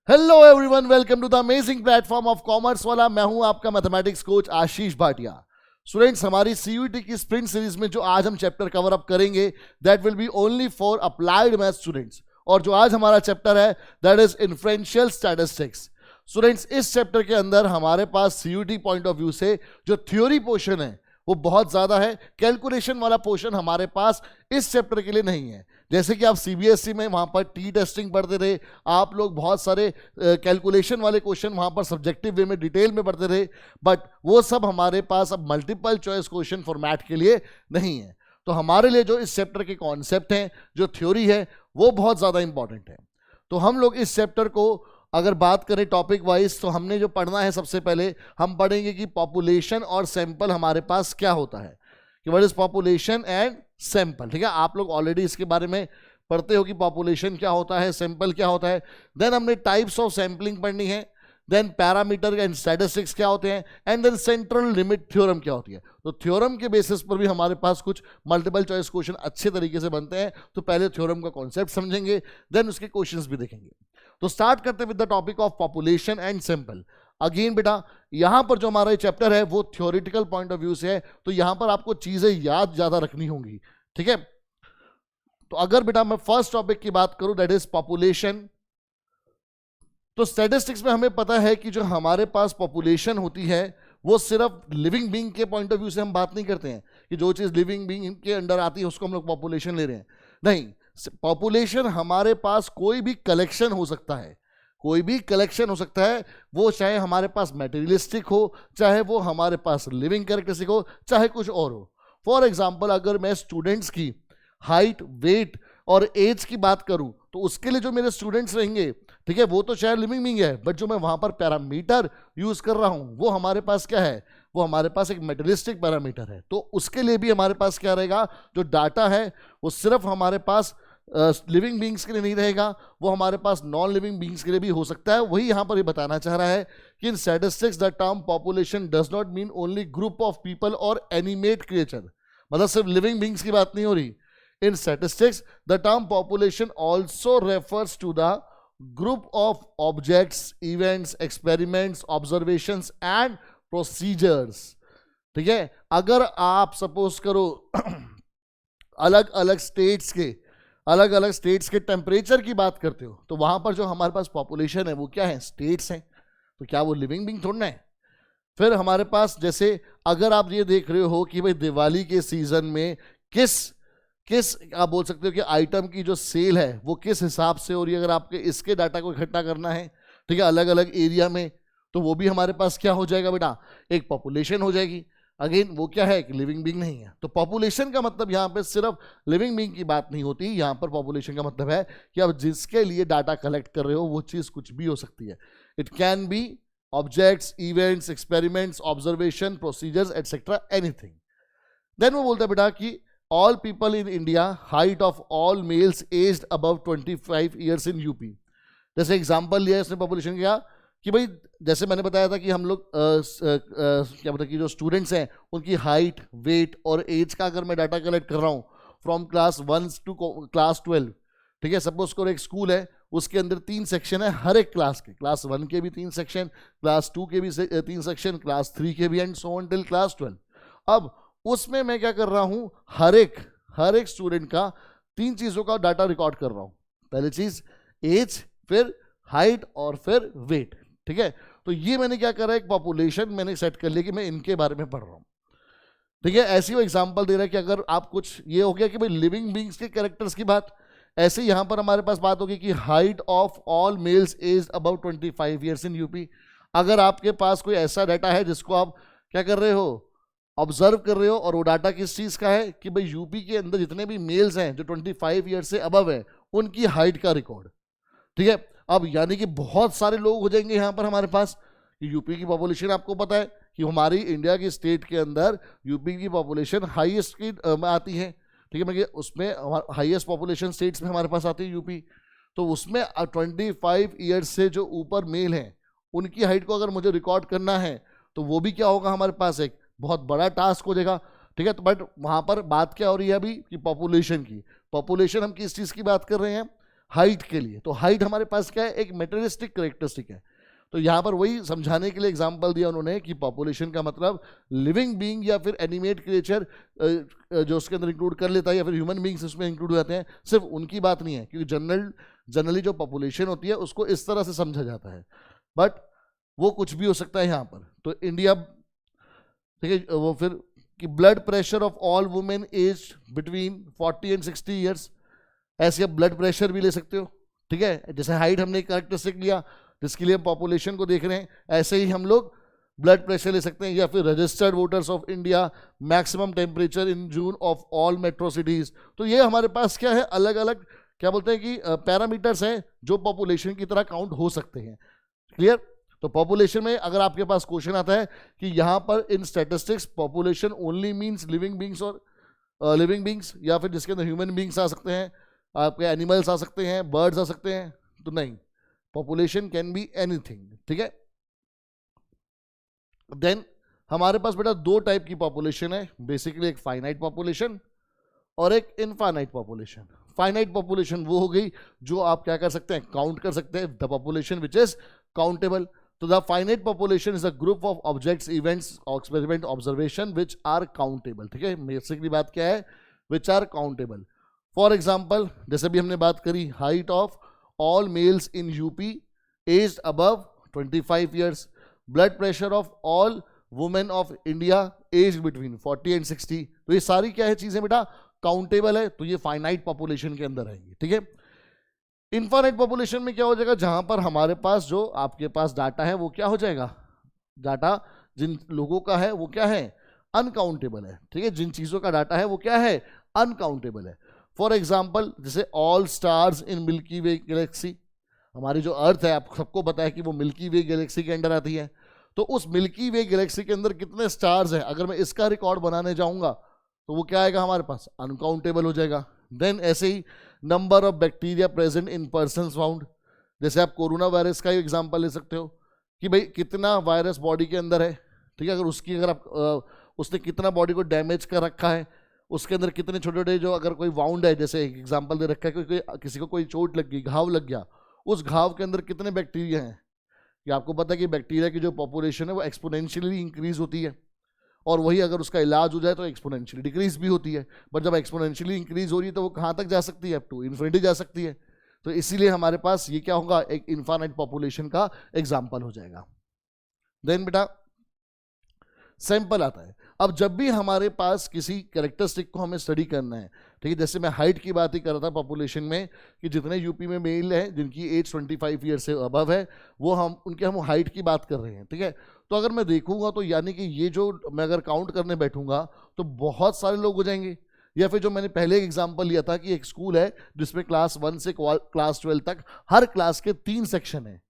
Hello everyone, welcome to the amazing platform of commerce वाला। मैं हूं आपका mathematics coach Ashish Bhatia. Students, हमारी सीयूईटी की स्प्रिंट सीरीज में जो आज हम चैप्टर कवर अप करेंगे that will be only for applied math students. और जो आज हमारा चैप्टर है that is inferential statistics. Students, इस चैप्टर के अंदर हमारे पास सीयूईटी पॉइंट ऑफ व्यू से जो थ्योरी पोर्शन है वो बहुत ज्यादा है। कैलकुलेशन वाला पोर्शन हमारे पास इस चैप्टर के लिए नहीं है। जैसे कि आप सीबीएसई में वहां पर टी टेस्टिंग पढ़ते रहे, आप लोग बहुत सारे कैलकुलेशन वाले क्वेश्चन वहां पर सब्जेक्टिव वे में डिटेल में पढ़ते रहे, बट वो सब हमारे पास अब मल्टीपल चॉइस क्वेश्चन फॉर्मेट के लिए नहीं है। तो हमारे लिए जो इस चैप्टर के कॉन्सेप्ट हैं, जो थ्योरी है, वो बहुत ज़्यादा इंपॉर्टेंट है। तो हम लोग इस चैप्टर को अगर बात करें टॉपिक वाइज, तो हमने जो पढ़ना है सबसे पहले हम पढ़ेंगे कि पॉपुलेशन और सैंपल हमारे पास क्या होता है, कि what is population and sample. ठीक है, आप लोग ऑलरेडी इसके बारे में पढ़ते हो कि पॉपुलेशन क्या होता है, सैंपल क्या होता है। देन हमने टाइप्स ऑफ सैंपलिंग पढ़नी है, देन पैरामीटर एंड स्टैटिस्टिक्स क्या होते हैं, and then central limit theorem क्या होती है। तो थ्योरम के बेसिस पर भी हमारे पास कुछ मल्टीपल चॉइस क्वेश्चन अच्छे तरीके से बनते हैं। तो पहले थ्योरम का कॉन्सेप्ट समझेंगे, देन उसके क्वेश्चंस भी देखेंगे। तो स्टार्ट करते हैं with the topic of population and sample. Again बेटा, यहां पर जो हमारा चैप्टर है वो थ्योरेटिकल पॉइंट ऑफ व्यू से है, तो यहां पर आपको चीजें याद ज्यादा रखनी होंगी। ठीक है, तो अगर बेटा मैं फर्स्ट टॉपिक की बात करूं दैट इज पॉपुलेशन, तो स्टैटिस्टिक्स में हमें पता है कि जो हमारे पास पॉपुलेशन होती है वो सिर्फ लिविंग बीइंग के पॉइंट ऑफ व्यू से हम बात नहीं करते हैं कि जो चीज लिविंग बीइंग के अंडर आती है उसको हम लोग पॉपुलेशन ले रहे हैं। नहीं, पॉपुलेशन हमारे पास कोई भी कलेक्शन हो सकता है, कोई भी कलेक्शन हो सकता है, वो चाहे हमारे पास मटेरियलिस्टिक हो, चाहे वो हमारे पास लिविंग कैरेक्टरिस्टिक हो, चाहे कुछ और हो। फॉर एग्जाम्पल, अगर मैं स्टूडेंट्स की हाइट, वेट और एज की बात करूं तो उसके लिए जो मेरे स्टूडेंट्स रहेंगे, ठीक है, वो तो शायद लिविंग बीइंग है, बट जो मैं वहां पर पैरामीटर यूज कर रहा हूं वो हमारे पास क्या है, वो हमारे पास एक मेटेरियलिस्टिक पैरामीटर है। तो उसके लिए भी हमारे पास क्या रहेगा, जो डाटा है वो सिर्फ हमारे पास लिविंग बीइंग्स के लिए नहीं रहेगा, वो हमारे पास नॉन लिविंग बीइंग्स के लिए भी हो सकता है। वही यहां पर ये बताना चाह रहा है कि इन statistics the term population does not mean only group of people और एनिमेट क्रिएचर, मतलब सिर्फ लिविंग बीइंग्स की बात नहीं हो रही। In statistics, the term population also refers to the group of objects, events, experiments, observations and procedures. ठीक है, अगर आप सपोज करो अलग अलग स्टेट्स के टेम्परेचर की बात करते हो, तो वहां पर जो हमारे पास पॉपुलेशन है वो क्या है, स्टेट्स हैं। तो क्या वो लिविंग बीइंग थोड़ा है। फिर हमारे पास जैसे अगर आप ये देख रहे हो कि भाई दिवाली के सीजन में किस आप बोल सकते हो कि आइटम की जो सेल है वो किस हिसाब से हो रही है, अगर आपके इसके डाटा को इकट्ठा करना है, ठीक है, अलग अलग एरिया में, तो वो भी हमारे पास क्या हो जाएगा बेटा, एक पॉपुलेशन हो जाएगी। अगेन वो क्या है कि लिविंग बीइंग नहीं है। तो पॉपुलेशन का मतलब यहाँ पे सिर्फ लिविंग बीइंग की बात नहीं होती, यहाँ पर पॉपुलेशन का मतलब है कि आप जिसके लिए डाटा कलेक्ट कर रहे हो वो चीज़ कुछ भी हो सकती है। It can be objects, events, experiments, observation, procedures etcetera, anything. Then वो बोलता है बेटा कि all people in India, height of all males aged above 25 years in UP। जैसे एग्जांपल लिया इसने पॉपुलेशन का कि भाई जैसे मैंने बताया था कि हम लोग क्या बताया कि जो स्टूडेंट्स हैं उनकी हाइट, वेट और एज का अगर मैं डाटा कलेक्ट कर रहा हूँ फ्रॉम क्लास 1 टू क्लास 12, ठीक है, सपोज करो एक स्कूल है, उसके अंदर 3 सेक्शन है हर एक क्लास के, क्लास 1 के भी 3 सेक्शन, क्लास 2 के भी 3 सेक्शन, क्लास 3 के भी, and so on till class 12। अब उसमें मैं क्या कर रहा हूं, हर एक स्टूडेंट का 3 चीजों का डाटा रिकॉर्ड कर रहा हूं। पहली चीज एज, फिर हाइट और फिर वेट। ठीक है, तो ये मैंने क्या करा, एक पॉपुलेशन मैंने सेट कर लिया कि मैं इनके बारे में पढ़ रहा हूं। ठीक है, ऐसी वो एग्जांपल दे रहा है कि अगर आप कुछ ये हो गया कि भाई लिविंग बीइंग्स के कैरेक्टर्स की बात, ऐसे यहां पर हमारे पास बात होगी कि height of all males age about 25 years in UP. अगर आपके पास कोई ऐसा डाटा है जिसको आप क्या कर रहे हो, ऑब्जर्व कर रहे हो, और वो डाटा किस चीज़ का है कि भाई यूपी के अंदर जितने भी मेल्स हैं जो 25 ईयर से अबव है उनकी हाइट का रिकॉर्ड। ठीक है, अब यानी कि बहुत सारे लोग हो जाएंगे यहाँ पर हमारे पास। यूपी की पॉपुलेशन आपको पता है कि हमारी इंडिया की स्टेट के अंदर यूपी की पॉपुलेशन हाईएस्ट की आती है। ठीक है, मतलब उसमें हाईएस्ट पॉपुलेशन स्टेट्स में हमारे पास आती है यूपी। तो उसमें 25 ईयर्स से जो ऊपर मेल हैं उनकी हाइट को अगर मुझे रिकॉर्ड करना है तो वो भी क्या होगा, हमारे पास एक बहुत बड़ा टास्क हो जाएगा। ठीक है, तो बट वहां पर बात क्या हो रही है अभी कि पॉपुलेशन की। पॉपुलेशन हम किस चीज की बात कर रहे हैं, हाइट के लिए। तो हाइट हमारे पास क्या है, एक मेटेरियलिस्टिक कैरेक्टरिस्टिक है। तो यहाँ पर वही समझाने के लिए एग्जांपल दिया उन्होंने कि पॉपुलेशन का मतलब लिविंग बीइंग या फिर एनिमेट क्रिएचर जो उसके अंदर इंक्लूड कर लेता है, या फिर ह्यूमन बीइंग्स उसमें इंक्लूड हो जाते हैं, सिर्फ उनकी बात नहीं है, क्योंकि जनरली जो पॉपुलेशन होती है उसको इस तरह से समझा जाता है, बट वो कुछ भी हो सकता है यहाँ पर। तो इंडिया, ठीक है, वो फिर कि blood pressure of all women age between 40 and 60 years, ऐसे आप ब्लड प्रेशर भी ले सकते हो, ठीक है। जैसे हाइट हमने एक कैरेक्टरिस्टिक लिया जिसके लिए हम पॉपुलेशन को देख रहे हैं, ऐसे ही हम लोग ब्लड प्रेशर ले सकते हैं। या फिर registered voters of India, maximum temperature in June of all metro cities. तो ये हमारे पास क्या है, अलग अलग क्या बोलते हैं कि पैरामीटर्स हैं जो पॉपुलेशन की तरह काउंट हो सकते हैं। क्लियर? तो पॉपुलेशन में अगर आपके पास क्वेश्चन आता है कि यहाँ पर इन statistics population only means living beings और लिविंग बींग्स, या फिर जिसके अंदर ह्यूमन बींग्स आ सकते हैं, आपके एनिमल्स आ सकते हैं, बर्ड्स आ सकते हैं, तो नहीं, पॉपुलेशन कैन बी एनीथिंग, ठीक है। देन हमारे पास बेटा दो टाइप की पॉपुलेशन है, बेसिकली एक फाइनाइट पॉपुलेशन और एक इनफाइनाइट पॉपुलेशन। फाइनाइट पॉपुलेशन वो हो गई जो आप क्या कर सकते हैं, काउंट कर सकते हैं, the population which is countable. तो the finite population is a group of objects, events, experiment, observation which are countable, ठीक है। बेसिकली बात क्या है, which are countable. For example, जैसे भी हमने बात करी, height of all males in UP aged above 25 years, blood pressure of all women of India age between 40 and 60। तो ये सारी क्या है चीजें बेटा, काउंटेबल है, तो ये फाइनाइट पॉपुलेशन के अंदर आएंगी, ठीक है। इनफाइनाइट पॉपुलेशन में क्या हो जाएगा, जहां पर हमारे पास जो आपके पास डाटा है वो क्या हो जाएगा, डाटा जिन लोगों का है वो क्या है, अनकाउंटेबल है, ठीक है। जिन चीजों का डाटा है वो क्या है, अनकाउंटेबल है। फॉर एग्जाम्पल, जैसे ऑल स्टार्स इन मिल्की वे गैलेक्सी, हमारी जो अर्थ है आप सबको पता है कि वो मिल्की वे गैलेक्सी के अंडर आती है। तो उस मिल्की वे गैलेक्सी के अंदर कितने स्टार्स हैं, अगर मैं इसका रिकॉर्ड बनाने जाऊंगा तो वो क्या आएगा हमारे पास, अनकाउंटेबल हो जाएगा। देन ऐसे ही number of bacteria present in person found, जैसे आप कोरोना वायरस का एग्जांपल ले सकते हो कि भाई कितना वायरस बॉडी के अंदर है, ठीक है। अगर उसकी अगर आप उसने कितना बॉडी को डैमेज कर रखा है, उसके अंदर कितने छोटे छोटे जो अगर कोई वाउंड है, जैसे एक एग्जांपल दे रखा है कि किसी को कोई चोट लग गई, घाव लग गया, उस घाव के अंदर कितने बैक्टीरिया हैं। कि आपको पता है कि बैक्टीरिया की जो पॉपुलेशन है वो एक्सपोनेंशियली इंक्रीज होती है, और वही अगर उसका इलाज हो जाए तो एक्सपोनेंशियली डिक्रीज भी होती है। बट जब एक्सपोनेंशियली इंक्रीज हो रही है तो वो कहाँ तक जा सकती है, अप टू इन्फिनिटी जा सकती है। तो इसीलिए हमारे पास ये क्या होगा, एक इनफाइनाइट पॉपुलेशन का एग्जाम्पल हो जाएगा। देन बेटा सैंपल आता है। अब जब भी हमारे पास किसी कैरेक्टरिस्टिक को हमें स्टडी करना है, ठीक है, जैसे मैं हाइट की बात ही कर रहा था पॉपुलेशन में कि जितने यूपी में मेल हैं जिनकी एज 25 ईयर से अबव है, वो हम हाइट की बात कर रहे हैं, ठीक है। तो अगर मैं देखूंगा तो यानी कि ये जो मैं अगर काउंट करने बैठूंगा तो बहुत सारे लोग हो जाएंगे। या फिर जो मैंने पहले एक एग्जाम्पल लिया था कि एक स्कूल है जिसमें क्लास 1 से क्लास 12 तक हर क्लास के 3 सेक्शन है।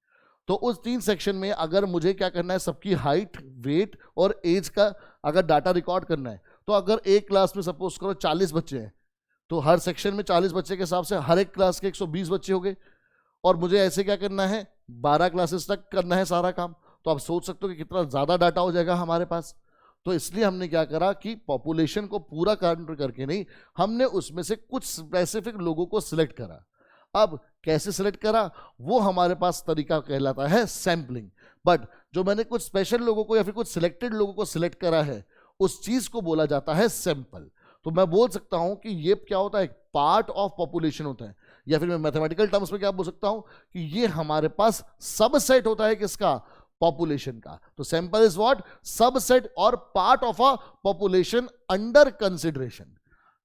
तो उस 3 सेक्शन में अगर मुझे क्या करना है, सबकी हाइट, वेट और एज का अगर डाटा रिकॉर्ड करना है, तो अगर एक क्लास में सपोज करो 40 बच्चे हैं, तो हर सेक्शन में 40 बच्चे के हिसाब से हर एक क्लास के 120 बच्चे हो गए, और मुझे ऐसे क्या करना है, 12 क्लासेस तक करना है सारा काम। तो आप सोच सकते हो कि कितना ज़्यादा डाटा हो जाएगा हमारे पास। तो इसलिए हमने क्या करा कि पॉपुलेशन को पूरा काउंट करके नहीं, हमने उसमें से कुछ स्पेसिफिक लोगों को सिलेक्ट करा। अब कैसे सिलेक्ट करा, वो हमारे पास तरीका कहलाता है सैम्पलिंग। बट जो मैंने कुछ स्पेशल लोगों को या फिर कुछ सिलेक्टेड लोगों को सिलेक्ट करा है, उस चीज को बोला जाता है सैंपल। तो मैं बोल सकता हूं कि ये क्या होता है, एक पार्ट ऑफ पॉपुलेशन होता है, या फिर मैं मैथमेटिकल टर्म्स में क्या बोल सकता हूं कि ये हमारे पास सबसेट होता है किसका, पॉपुलेशन का। तो सैंपल इज व्हाट, सबसेट और part of a population under consideration,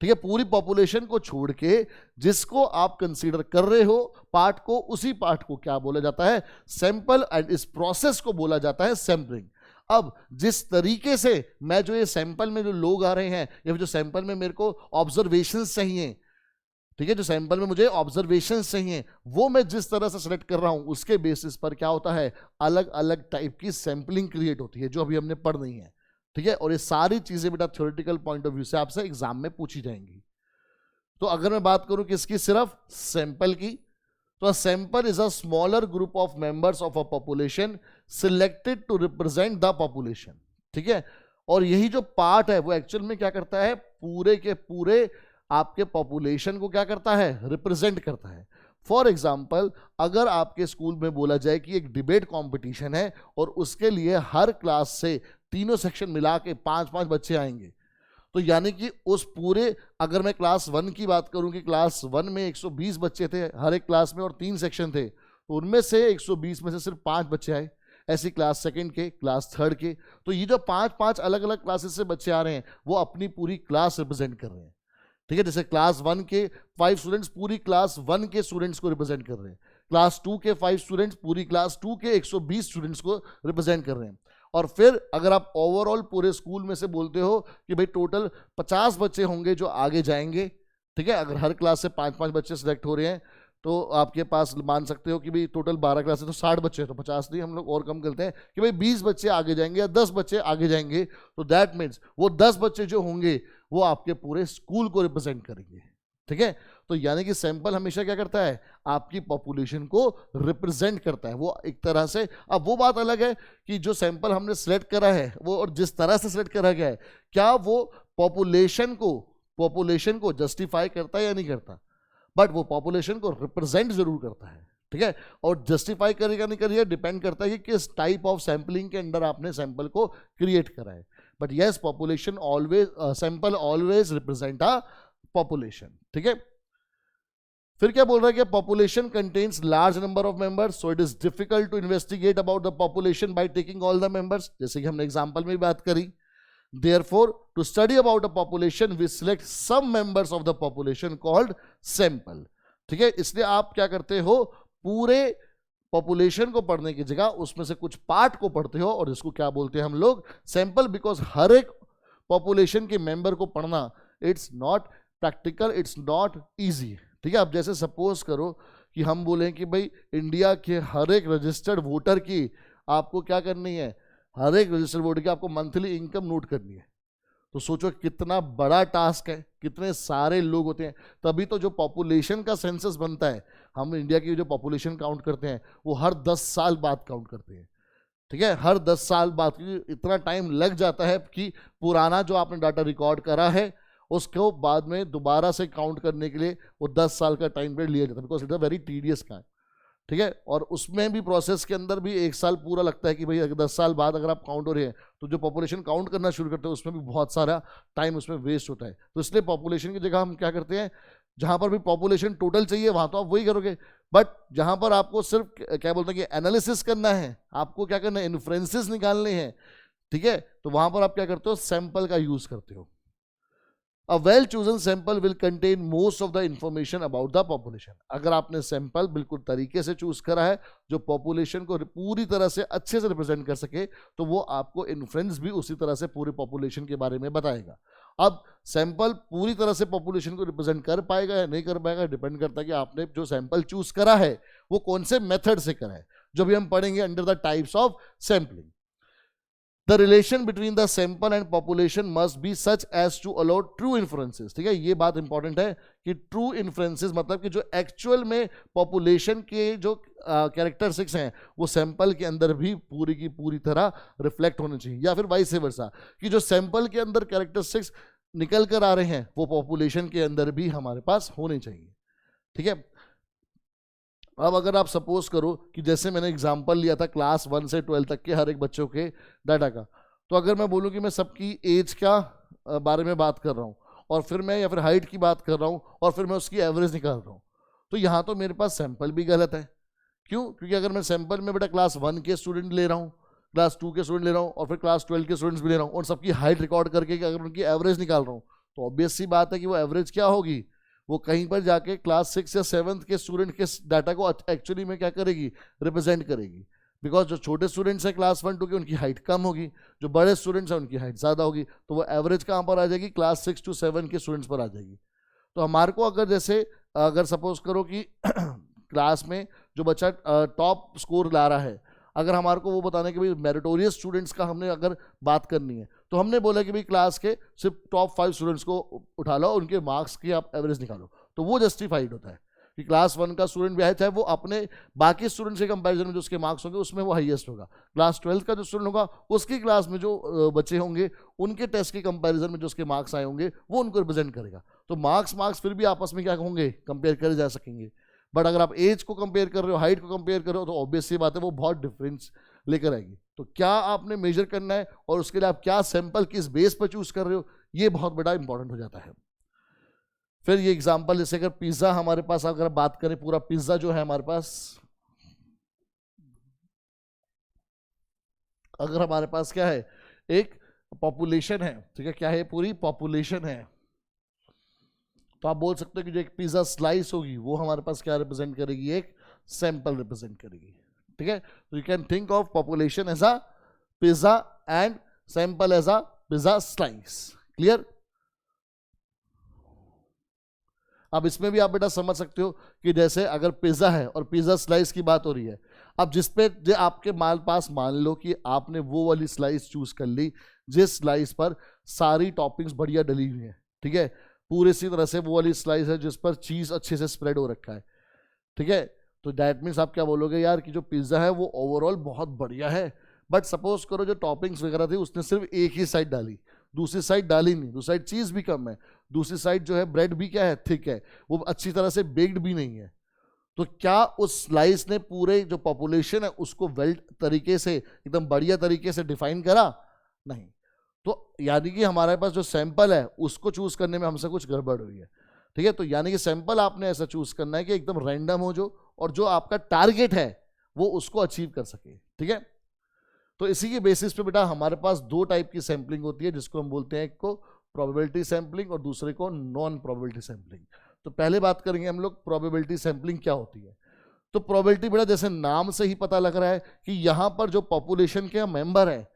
ठीक है। पूरी पॉपुलेशन को छोड़ के जिसको आप कंसीडर कर रहे हो पार्ट को, उसी पार्ट को क्या बोला जाता है, सैंपल। एंड इस प्रोसेस को बोला जाता है सैंपलिंग। अब जिस तरीके से मैं जो ये सैंपल में जो लोग आ रहे हैं, या फिर जो सैंपल में मेरे को ऑब्जर्वेशंस चाहिए, ठीक है, जो सैंपल में मुझे ऑब्जर्वेशंस चाहिए, वो मैं जिस तरह से सिलेक्ट कर रहा हूं, उसके बेसिस पर क्या होता है, अलग अलग टाइप की सैंपलिंग क्रिएट होती है, जो अभी हमने पढ़नी है, ठीक है। और ये सारी चीजें बेटा थ्योरेटिकल पॉइंट ऑफ व्यू से आपसे एग्जाम में पूछी जाएंगी। तो अगर मैं बात करूं किसकी, सिर्फ सैंपल की, तो sample is a smaller group of members of a population selected to represent the population, ठीक है। और यही जो पार्ट है वो एक्चुअल में क्या करता है, पूरे के पूरे आपके पॉपुलेशन को क्या करता है, रिप्रेजेंट करता है। फॉर एग्जाम्पल, अगर आपके स्कूल में बोला जाए कि एक डिबेट कंपटीशन है और उसके लिए हर क्लास से तीनों सेक्शन मिला के 5-5 बच्चे आएंगे, तो यानी कि उस पूरे, अगर मैं क्लास 1 की बात करूं कि क्लास 1 में 120 बच्चे थे हर एक क्लास में और 3 सेक्शन थे, तो उनमें से 120 में से सिर्फ 5 बच्चे आए। ऐसी क्लास 2 के, क्लास 3 के, तो ये जो 5-5 अलग अलग क्लासेस से बच्चे आ रहे हैं वो अपनी पूरी क्लास रिप्रेजेंट कर रहे हैं। ठीक है, जैसे क्लास 1 के 5 स्टूडेंट्स पूरी क्लास 1 के स्टूडेंट्स को रिप्रेजेंट कर रहे हैं, क्लास 2 के 5 स्टूडेंट्स पूरी क्लास 2 के 120 स्टूडेंट्स को रिप्रेजेंट कर रहे हैं। और फिर अगर आप ओवरऑल पूरे स्कूल में से बोलते हो कि भाई टोटल 50 बच्चे होंगे जो आगे जाएंगे, ठीक है, अगर हर क्लास से 5-5 बच्चे सिलेक्ट हो रहे हैं तो आपके पास मान सकते हो कि भाई टोटल 12 क्लास है तो 60 बच्चे, तो 50 नहीं, हम लोग और कम करते हैं कि भाई 20 बच्चे आगे जाएंगे या 10 बच्चे आगे जाएंगे, तो दैट मीन्स वो 10 बच्चे जो होंगे वो आपके पूरे स्कूल को रिप्रेजेंट करेंगे। ठीक है, तो यानी कि सैंपल हमेशा क्या करता है, आपकी पॉपुलेशन को रिप्रेजेंट करता है वो एक तरह से। अब वो बात अलग है कि जो सैंपल हमने सिलेक्ट करा है वो और जिस तरह से सिलेक्ट करा गया है, क्या वो पॉपुलेशन को जस्टिफाई करता है या नहीं करता, बट वो पॉपुलेशन को रिप्रेजेंट जरूर करता है। ठीक है, और जस्टिफाई करेगा नहीं करेगा डिपेंड करता है कि किस टाइप ऑफ सैंपलिंग के अंदर आपने सैंपल को क्रिएट करा है। But yes, population always, sample always represent a population. ठीक है, फिर क्या बोल रहा है कि population contains large number of members, so it is difficult to investigate about the population by taking all the members, जैसे कि हमने एग्जांपल में बात करी। Therefore, to study about a population, we select some members of the population called sample. ठीक है, इसलिए आप क्या करते हो, पूरे पॉपुलेशन को पढ़ने की जगह उसमें से कुछ पार्ट को पढ़ते हो और इसको क्या बोलते हैं हम लोग, सैंपल। बिकॉज हर एक पॉपुलेशन के मेंबर को पढ़ना it's not practical, it's not easy. ठीक है, अब जैसे सपोज करो कि हम बोलें कि भाई इंडिया के हर एक रजिस्टर्ड वोटर की आपको क्या करनी है, हर एक रजिस्टर्ड वोटर की आपको मंथली इनकम नोट करनी है, तो सोचो कितना बड़ा टास्क है, कितने सारे लोग होते हैं। तभी तो जो पॉपुलेशन का सेंसस बनता है, हम इंडिया की जो पॉपुलेशन काउंट करते हैं वो हर 10 साल बाद काउंट करते हैं। ठीक है, हर 10 साल बाद, क्योंकि इतना टाइम लग जाता है कि पुराना जो आपने डाटा रिकॉर्ड करा है उसको बाद में दोबारा से काउंट करने के लिए वो 10 साल का टाइम पीरियड लिया जाता है, because it a very tedious काम। ठीक है, और उसमें भी प्रोसेस के अंदर भी 1 साल पूरा लगता है कि भाई 10 साल बाद अगर आप काउंट हो रहे हैं तो जो पॉपुलेशन काउंट करना शुरू करते हैं उसमें भी बहुत सारा टाइम उसमें वेस्ट होता है। तो इसलिए पॉपुलेशन की जगह हम क्या करते हैं, जहां पर भी पॉपुलेशन टोटल चाहिए वहां तो आप वही करोगे, बट जहां पर आपको सिर्फ क्या बोलते हैं कि एनालिसिस करना है, आपको क्या करना है, इन्फ्रेंसेस निकालने हैं, ठीक है, तो वहां पर आप क्या करते हो, सैंपल का यूज करते हो। A well chosen sample will contain most of the information about the population. अगर आपने सैंपल बिल्कुल तरीके से चूज करा है जो पॉपुलेशन को पूरी तरह से अच्छे से रिप्रेजेंट कर सके, तो वो आपको इन्फ्रेंस भी उसी तरह से पूरी पॉपुलेशन के बारे में बताएगा। अब सैंपल पूरी तरह से पॉपुलेशन को रिप्रेजेंट कर पाएगा या नहीं कर पाएगा डिपेंड करता है कि आपने जो सैंपल चूज करा है वो कौन से मेथड से करा है, जो भी हम पढ़ेंगे under the types of sampling. The relation between the sample and population must be such as to allow true inferences. ठीक है, ये बात इंपॉर्टेंट है कि true inferences मतलब कि जो एक्चुअल में पॉपुलेशन के जो कैरेक्टरिस्टिक्स हैं वो सैंपल के अंदर भी पूरी की पूरी तरह रिफ्लेक्ट होने चाहिए, या फिर वाइस वर्सा कि जो सैंपल के अंदर कैरेक्टरिस्टिक्स निकल कर आ रहे हैं वो पॉपुलेशन के अंदर भी हमारे पास होने चाहिए। ठीक है, अब अगर आप सपोज करो कि जैसे मैंने एग्जांपल लिया था क्लास 1 से 12 तक के हर एक बच्चों के डाटा का, तो अगर मैं बोलूं कि मैं सबकी एज का बारे में बात कर रहा हूं और फिर मैं या फिर हाइट की बात कर रहा हूं और फिर मैं उसकी एवरेज निकाल रहा हूं, तो यहां तो मेरे पास सैंपल भी गलत है। क्यों? क्योंकि अगर मैं सैंपल में बेटा क्लास 1 के स्टूडेंट ले रहा हूँ, क्लास 2 के स्टूडेंट ले रहा हूँ और फिर क्लास 12 के स्टूडेंट्स भी ले रहा हूँ और सबकी हाइट रिकॉर्ड करके अगर उनकी एवरेज निकाल रहा हूँ, तो ऑब्वियस सी बात है कि वो एवरेज क्या होगी, वो कहीं पर जाके क्लास 6 या 7 के स्टूडेंट के डाटा को एक्चुअली में क्या करेगी, रिप्रेजेंट करेगी। बिकॉज जो छोटे स्टूडेंट्स हैं क्लास 1 2 के उनकी हाइट कम होगी, जो बड़े स्टूडेंट्स हैं उनकी हाइट ज़्यादा होगी, तो वो एवरेज कहाँ पर आ जाएगी, क्लास 6 to 7 के स्टूडेंट्स पर आ जाएगी। तो हमारे को अगर जैसे अगर सपोज करो कि क्लास में जो बच्चा टॉप स्कोर ला रहा है, अगर हमारे को वो बताना है कि भाई मेरिटोरियस स्टूडेंट्स का हमने अगर बात करनी है, तो हमने बोला कि भाई क्लास के सिर्फ टॉप 5 स्टूडेंट्स को उठा लो, उनके मार्क्स की आप एवरेज निकालो, तो वो जस्टिफाइड होता है कि क्लास 1 का स्टूडेंट भी है, चाहे वो अपने बाकी स्टूडेंट्स के कंपैरिजन में जो उसके मार्क्स होंगे उसमें वो हाईएस्ट होगा। क्लास 12 का जो स्टूडेंट होगा उसकी क्लास में जो बच्चे होंगे उनके टेस्ट के कंपैरिजन में जो उसके मार्क्स आए होंगे वो उनको रिप्रेजेंट करेगा। तो मार्क्स फिर भी आपस में क्या होंगे, कंपेयर करे जा सकेंगे। बट अगर आप एज को कंपेयर कर रहे हो, हाइट को कंपेयर कर रहे हो, तो ऑब्वियस सी बात है वो बहुत डिफरेंस लेकर आएगी। तो क्या आपने मेजर करना है और उसके लिए आप क्या सैंपल किस बेस पर चूज कर रहे हो, ये बहुत बड़ा इंपॉर्टेंट हो जाता है। फिर ये एग्जांपल जैसे अगर पिज्जा हमारे पास, अगर बात करें पूरा पिज्जा जो है हमारे पास, अगर हमारे पास क्या है, एक पॉपुलेशन है, ठीक है, क्या है, पूरी पॉपुलेशन है, तो आप बोल सकते हो कि जो एक पिज्जा स्लाइस होगी वो हमारे पास क्या रिप्रेजेंट करेगी, एक सैंपल रिप्रेजेंट करेगी, ठीक है। तो you can think of population as a pizza and sample as a pizza slice. Clear? अब इसमें भी आप बेटा समझ सकते हो कि जैसे अगर पिज्जा है और पिज्जा स्लाइस की बात हो रही है, अब जिसपे जो आपके पास मान लो कि आपने वो वाली स्लाइस चूज कर ली जिस स्लाइस पर सारी टॉपिंग्स बढ़िया डली हुई है, ठीक है, पूरी सी तरह से वो वाली स्लाइस है जिस पर चीज अच्छे से स्प्रेड हो रखा है, ठीक है। तो दैट मीन्स आप क्या बोलोगे यार कि जो पिज्जा है वो ओवरऑल बहुत बढ़िया है, बट सपोज करो जो टॉपिंग्स वगैरह थी उसने सिर्फ एक ही साइड डाली, दूसरी साइड डाली नहीं, दूसरी साइड चीज भी कम है, दूसरी साइड जो है ब्रेड भी क्या है, थिक है, वो अच्छी तरह से बेक्ड भी नहीं है, तो क्या उस स्लाइस ने पूरे जो पॉपुलेशन है उसको वेल तरीके से, एकदम बढ़िया तरीके से डिफाइन करा? नहीं। तो यानी कि हमारे पास जो सैंपल है उसको चूज करने में हमसे कुछ गड़बड़ हुई है, ठीक है। तो यानी कि सैंपल आपने ऐसा चूज करना है कि एकदम रैंडम हो जो, और जो आपका टारगेट है वो उसको अचीव कर सके, ठीक है। तो इसी के बेसिस पे बेटा हमारे पास दो टाइप की सैंपलिंग होती है, जिसको हम बोलते हैं, एक को प्रोबेबिलिटी सैंपलिंग और दूसरे को नॉन प्रोबेबिलिटी सैंपलिंग। तो पहले बात करेंगे हम लोग प्रोबेबिलिटी सैंपलिंग क्या होती है। तो प्रोबेबिलिटी बेटा जैसे नाम से ही पता लग रहा है कि यहाँ पर जो पॉपुलेशन के मेंबर है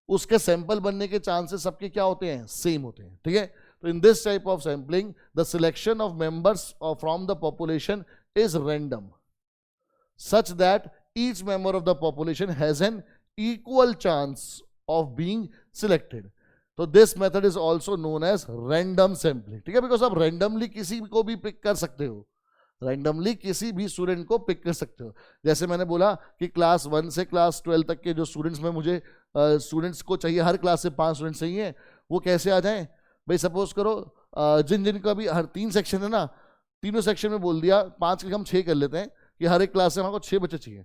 उसके सैंपल बनने के चांसेस सबके क्या होते हैं, सेम होते हैं, ठीक है। तो in this type of sampling the selection of members from the population is random such that each member of the population has an equal chance of being selected. So this method is also known as random sampling, ठीक है, because आप randomly किसी को भी pick कर सकते हो, randomly किसी भी स्टूडेंट को पिक कर सकते हो। जैसे मैंने बोला कि क्लास 1 से क्लास 12 तक के जो स्टूडेंट्स में मुझे स्टूडेंट्स को चाहिए, हर क्लास से 5 स्टूडेंट्स चाहिए, वो कैसे आ जाएं भाई, सपोज करो जिन जिन का भी हर 3 सेक्शन है ना, तीनों सेक्शन में बोल दिया 5 के हम 6 कर लेते हैं कि हर एक क्लास से हमारे को 6 बच्चे चाहिए,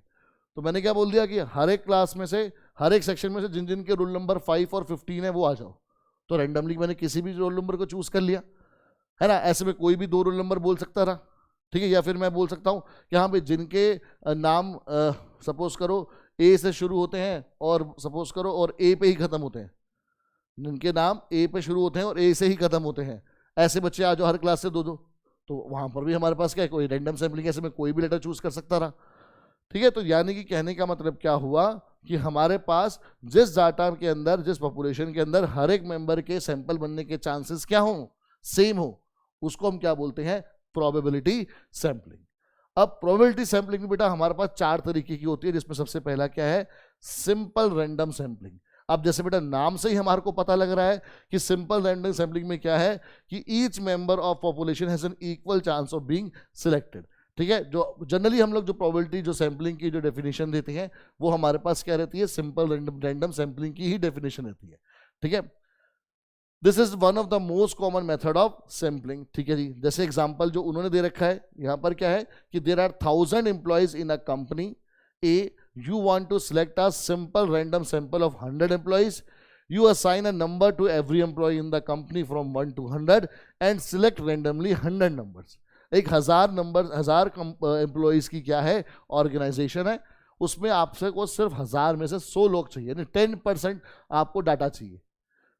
तो मैंने क्या बोल दिया कि हर एक क्लास में से, हर एक सेक्शन में से जिन जिन के रोल नंबर 5 और 15 है वो आ जाओ। तो रैंडमली मैंने किसी भी रोल नंबर को चूज कर लिया, है ना। ऐसे में कोई भी 2 रोल नंबर बोल सकता था, ठीक है। या फिर मैं बोल सकता हूँ कि हाँ भाई जिनके नाम सपोज करो ए से शुरू होते हैं और सपोज करो और ए पे ही खत्म होते हैं, जिनके नाम ए पे शुरू होते हैं और ए से ही खत्म होते हैं, ऐसे बच्चे आ जाओ हर क्लास से 2-2। तो वहां पर भी हमारे पास क्या है, कोई रैंडम सैंपलिंग, ऐसे में कोई भी लेटर चूज कर सकता रहा, ठीक है। तो यानी कि कहने का मतलब क्या हुआ कि हमारे पास जिस डाटा के अंदर, जिस पॉपुलेशन के अंदर हर एक मेंबर के सैंपल बनने के चांसेस क्या हो, सेम हो, उसको हम क्या बोलते हैं, प्रोबेबिलिटी सैंपलिंग। अब प्रोबेबिलिटी सैंपलिंग में बेटा हमारे पास 4 तरीके की होती है, जिसमें सबसे पहला क्या है, सिंपल रैंडम सैंपलिंग। अब जैसे बेटा नाम से ही हमारे को पता लग रहा है कि सिंपल रैंडम सैंपलिंग में क्या है कि each member of population has an equal chance of being selected, ठीक है। जो जनरली हम लोग जो प्रोबेबिलिटी, जो सैंपलिंग की जो डेफिनेशन देते हैं वो हमारे पास क्या रहती है, सिंपल रैंडम सैंपलिंग की ही डेफिनेशन रहती है, ठीक है। This is one of the most common method of sampling, ठीक है जी। जैसे एग्जांपल जो उन्होंने दे रखा है यहाँ पर क्या है कि there are 1000 employees in a company A, you want to select a simple random sample of 100 employees. You assign a number to every employee in the company from 1 to 100 and select randomly 100 numbers. एक 1000 number, 1000 employees की क्या है, organisation है, उसमें आपसे को सिर्फ 1000 में से 100 लोग चाहिए, यानी 10% आपको डाटा चाहिए।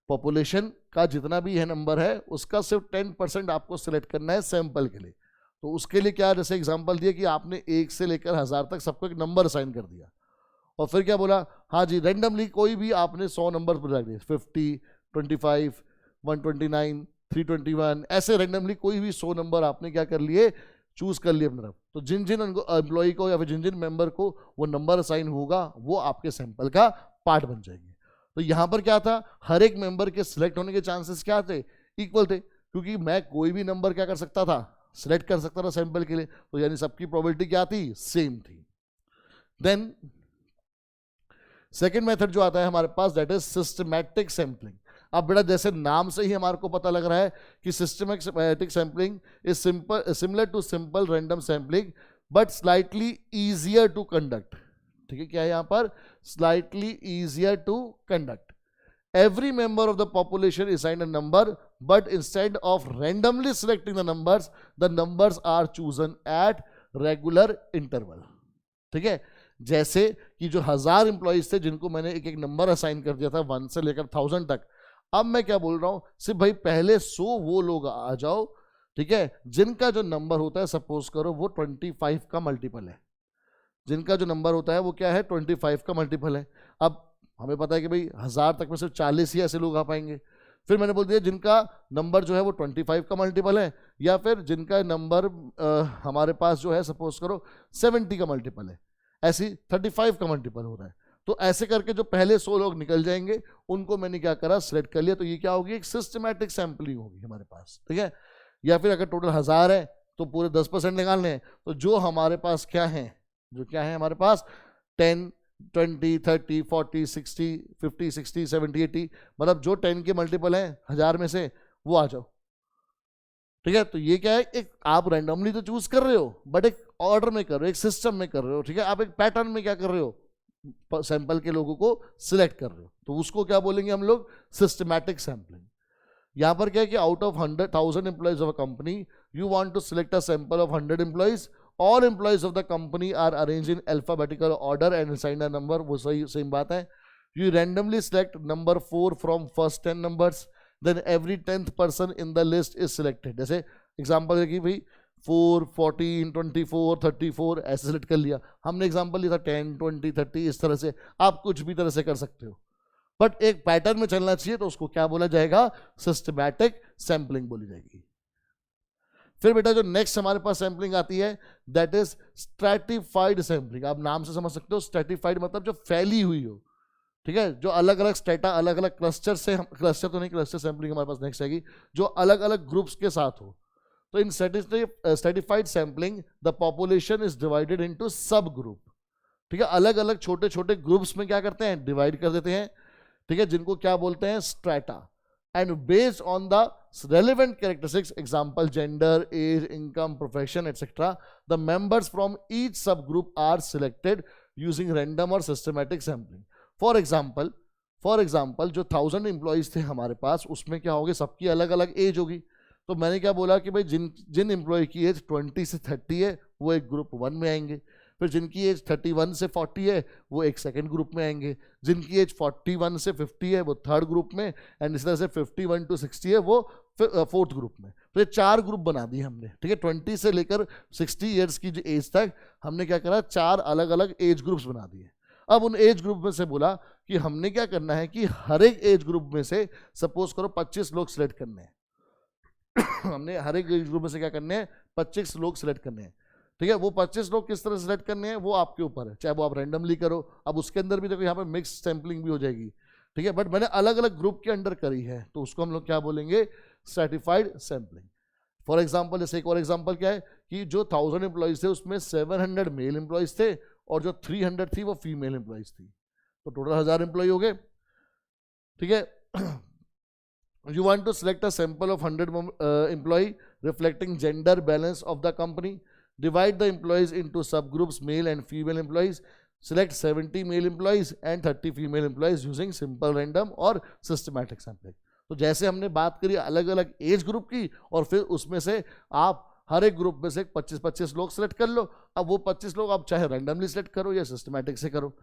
पॉपुलेशन का जितना भी है नंबर है उसका सिर्फ 10% आपको सिलेक्ट करना है सैंपल के लिए। तो उसके लिए क्या, जैसे एग्जांपल दिया कि आपने 1 से लेकर 1000 तक सबको एक नंबर असाइन कर दिया, और फिर क्या बोला, हाँ जी रैंडमली कोई भी आपने 100 नंबर पर रख दिए, 50, 25, 129, 321, ऐसे रैंडमली कोई भी 100 नंबर आपने क्या कर लिए, चूज कर लिए अपनी तरफ। तो जिन जिन एम्प्लॉय को या फिर जिन जिन मेंबर को वो नंबर असाइन होगा वो आपके सैंपल का पार्ट बन जाएंगे। तो यहाँ पर क्या था, हर एक मेंबर के सिलेक्ट होने के चांसेस क्या थे, इक्वल थे, क्योंकि मैं कोई भी नंबर क्या कर सकता था, सिलेक्ट कर सकता था सैंपल के लिए, तो यानी सबकी प्रोबेबिलिटी क्या थी, सेम थी। देन सेकेंड मेथड जो आता है हमारे पास, दैट इज सिस्टमैटिक सैंपलिंग। अब बेटा जैसे नाम से ही हमारे को पता लग रहा है कि systematic sampling is simple similar to simple random sampling but slightly easier to conduct. ठीक है, क्या है यहां पर? Slightly easier to conduct. Every member of the population is assigned a number, but instead of randomly selecting the numbers are chosen at regular interval. ठीक है, जैसे कि जो 1000 एम्प्लॉइज थे जिनको मैंने एक एक नंबर असाइन कर दिया था 1 से लेकर 1000 तक, अब मैं क्या बोल रहा हूं, सिर्फ भाई पहले 100 वो लोग आ जाओ, ठीक है, जिनका जो नंबर होता है सपोज करो वो 25 का मल्टीपल है। जिनका जो नंबर होता है वो क्या है? 25 का मल्टीपल है। अब हमें पता है कि भाई 1000 तक में सिर्फ 40 ही ऐसे लोग आ पाएंगे। फिर मैंने बोल दिया जिनका नंबर जो है वो 25 का मल्टीपल है, या फिर जिनका नंबर हमारे पास जो है सपोज करो 70 का मल्टीपल है, ऐसी 35 का मल्टीपल हो रहा है। तो ऐसे करके जो पहले 100 लोग निकल जाएंगे उनको मैंने क्या करा? सिलेक्ट कर लिया। तो ये क्या होगी? एक सिस्टमैटिक सैम्पलिंग होगी हमारे पास। ठीक है, या फिर अगर टोटल 1000 है तो पूरे 10% निकालने हैं, तो जो हमारे पास क्या है, जो क्या है हमारे पास 10, 20, 30, 40, 60, 50, 60, 70, 80, मतलब जो 10 के मल्टीपल हैं 1000 में से वो आ जाओ। ठीक है, तो ये क्या है? एक आप रैंडमली तो चूज कर रहे हो बट एक ऑर्डर में कर रहे हो, एक सिस्टम में कर रहे हो। ठीक है, आप एक पैटर्न में क्या कर रहे हो? सैंपल के लोगों को सिलेक्ट कर रहे हो, तो उसको क्या बोलेंगे हम लोग? Systematic sampling. यहां पर क्या है कि out of 100,000 employees of a company you want to select a sample of 100 employees. All employees of the company are arranged in alphabetical order and assigned a number. वो सही सेम बात है। You randomly select number 4 from first 10 numbers. Then every 10th person in the list is selected. जैसे example है कि भाई 4, 14, 24, 34 ऐसे select कर लिया। हमने एग्जाम्पल लिया था 10, 20, 30, इस तरह से। आप कुछ भी तरह से कर सकते हो, बट एक पैटर्न में चलना चाहिए, तो उसको क्या बोला जाएगा? सिस्टमैटिक सैम्पलिंग बोली जाएगी। फिर बेटा जो नेक्स्ट हमारे पास सैंपलिंग आती है दैट इज स्ट्रैटिफाइड सैंपलिंग। आप नाम से समझ सकते हो, स्ट्रैटिफाइड मतलब जो फैली हुई हो। ठीक है, जो अलग अलग स्टेटा, अलग अलग क्लस्टर से, क्लस्टर तो नहीं, क्लस्टर सैंपलिंग हमारे पास नेक्स्ट आएगी, जो अलग अलग ग्रुप्स के साथ हो। तो in stratified sampling the population is divided into subgroup. ठीक है, अलग अलग छोटे छोटे ग्रुप्स में क्या करते हैं? डिवाइड कर देते हैं। ठीक है, जिनको क्या बोलते हैं? Strata. And based on the relevant characteristics, example gender, age, income, profession, etc., the members from each subgroup are selected using random or systematic sampling. For example, जो 1000 employees थे हमारे पास, उसमें क्या होगी? सबकी अलग अलग एज होगी। तो मैंने क्या बोला कि भाई जिन एम्प्लॉय की एज 20 से 30 है वो एक ग्रुप 1 में आएंगे। फिर जिनकी एज 31 से 40 है वो एक सेकंड ग्रुप में आएंगे। जिनकी एज 41 से 50 है वो थर्ड ग्रुप में, एंड इस तरह से 51 टू 60 है वो फोर्थ ग्रुप में। तो ये 4 ग्रुप बना दिए हमने। ठीक है, 20 से लेकर 60 ईयर्स की जो एज तक हमने क्या करा? 4 अलग अलग एज ग्रुप्स बना दिए। अब उन एज ग्रुप में से बोला कि हमने क्या करना है कि हर एक एज ग्रुप में से सपोज करो 25 लोग सिलेक्ट करने हैं। हमने हर एक एज ग्रुप में से क्या करने हैं? 25 लोग सिलेक्ट करने हैं। ठीक है, वो 25 लोग किस तरह सिलेक्ट करने हैं वो आपके ऊपर है, चाहे वो आप रैंडमली करो। अब उसके अंदर भी देखो यहाँ पे मिक्स सैंपलिंग भी हो जाएगी। ठीक है, बट मैंने अलग अलग ग्रुप के अंडर करी है, तो उसको हम लोग क्या बोलेंगे? Stratified sampling. फॉर एग्जाम्पल, जैसे एक और एग्जाम्पल क्या है कि जो 1000 एम्प्लॉइज थे उसमें 700 मेल एम्प्लॉइज थे और जो 300 थी वो फीमेल एम्प्लॉइज थी, तो टोटल 1000 एम्प्लॉय हो गए। ठीक है, you want to select a sample of 100 employee reflecting gender balance of the company. Divide the employees into subgroups, male and female employees. Select 70 male employees and 30 female employees using simple random और systematic sampling. तो जैसे हमने बात करी अलग अलग age group की, और फिर उसमें से आप हर एक ग्रुप में से 25-25 लोग सेलेक्ट कर लो। अब वो 25 लोग आप चाहे रैंडमली सेलेक्ट करो या सिस्टमैटिक से करो।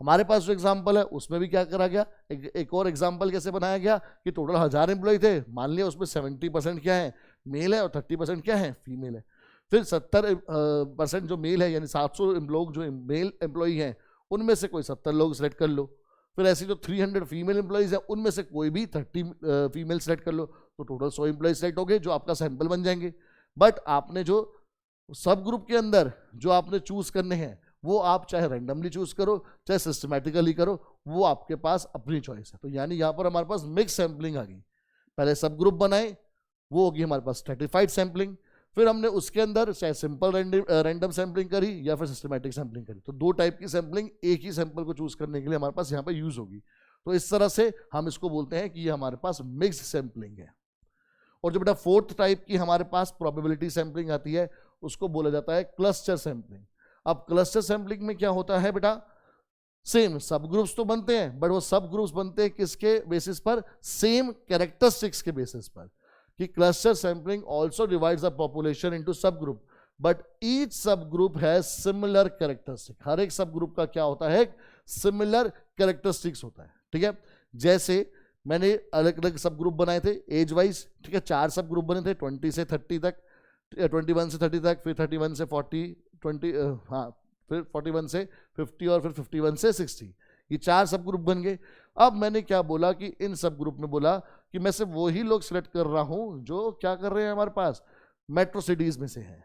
हमारे पास जो एग्जाम्पल है उसमें भी क्या करा गया? एक और एग्जाम्पल कैसे बनाया गया कि टोटल 1000 एम्प्लॉय थे, मान लिया उसमें 70% क्या है? मेल है और 30% क्या है? फीमेल है। फिर 70% जो मेल है, यानी 700 लोग जो मेल एम्प्लॉई हैं उनमें से कोई 70 लोग सेलेक्ट कर लो। फिर ऐसे जो 300 फीमेल एम्प्लॉइज हैं उनमें से कोई भी 30 फीमेल सेलेक्ट कर लो, तो टोटल 100 एम्प्लॉइज सेलेक्ट हो गए जो आपका सैंपल बन जाएंगे। बट आपने जो सब ग्रुप के अंदर जो आपने चूज करने हैं वो आप चाहे रैंडमली चूज करो चाहे सिस्टमैटिकली करो, वो आपके पास अपनी चॉइस है। तो यानी यहाँ पर हमारे पास मिक्स सैंपलिंग आ गई। पहले सब ग्रुप बनाए, वो होगी हमारे पास स्ट्रैटिफाइड सैंपलिंग। फिर हमने उसके अंदर चाहे सिंपल रैंडम सैंपलिंग करी या फिर सिस्टमैटिक सैंपलिंग करी, तो 2 टाइप की सैंपलिंग एक ही सैंपल को चूज करने के लिए हमारे पास यहाँ पे यूज होगी। तो इस तरह से हम इसको बोलते हैं कि ये हमारे पास मिक्स सैंपलिंग है। और जो बेटा 4th टाइप की हमारे पास प्रोबेबिलिटी सैंपलिंग आती है उसको बोला जाता है क्लस्टर सैंपलिंग। अब क्लस्टर सैंपलिंग में क्या होता है बेटा, सेम सब ग्रुप्स तो बनते हैं, बट वो सब ग्रुप्स बनते हैं किसके बेसिस पर, सेम कैरेक्टरिस्टिक्स के बेसिस पर, कि cluster sampling also divides the population into सब ग्रुप बट ईच सब ग्रुप हैज सिमिलर कैरेक्टरिस्टिक। हर एक सब ग्रुप का क्या होता है, सिमिलर कैरेक्टरिस्टिक्स होता है। ठीक है, जैसे मैंने अलग अलग सब ग्रुप बनाए थे एज वाइज, ठीक है, 4 सब ग्रुप बने थे 20 से 30 तक, 21 से 30 तक, फिर 31 से 40, 20 हाँ फिर 41 से 50 और फिर 51 से 60, ये 4 सब ग्रुप बन गए। अब मैंने क्या बोला कि इन सब ग्रुप में बोला कि मैं सिर्फ वही लोग सिलेक्ट कर रहा हूं जो क्या कर रहे हैं, हमारे पास मेट्रो सिटीज में से हैं।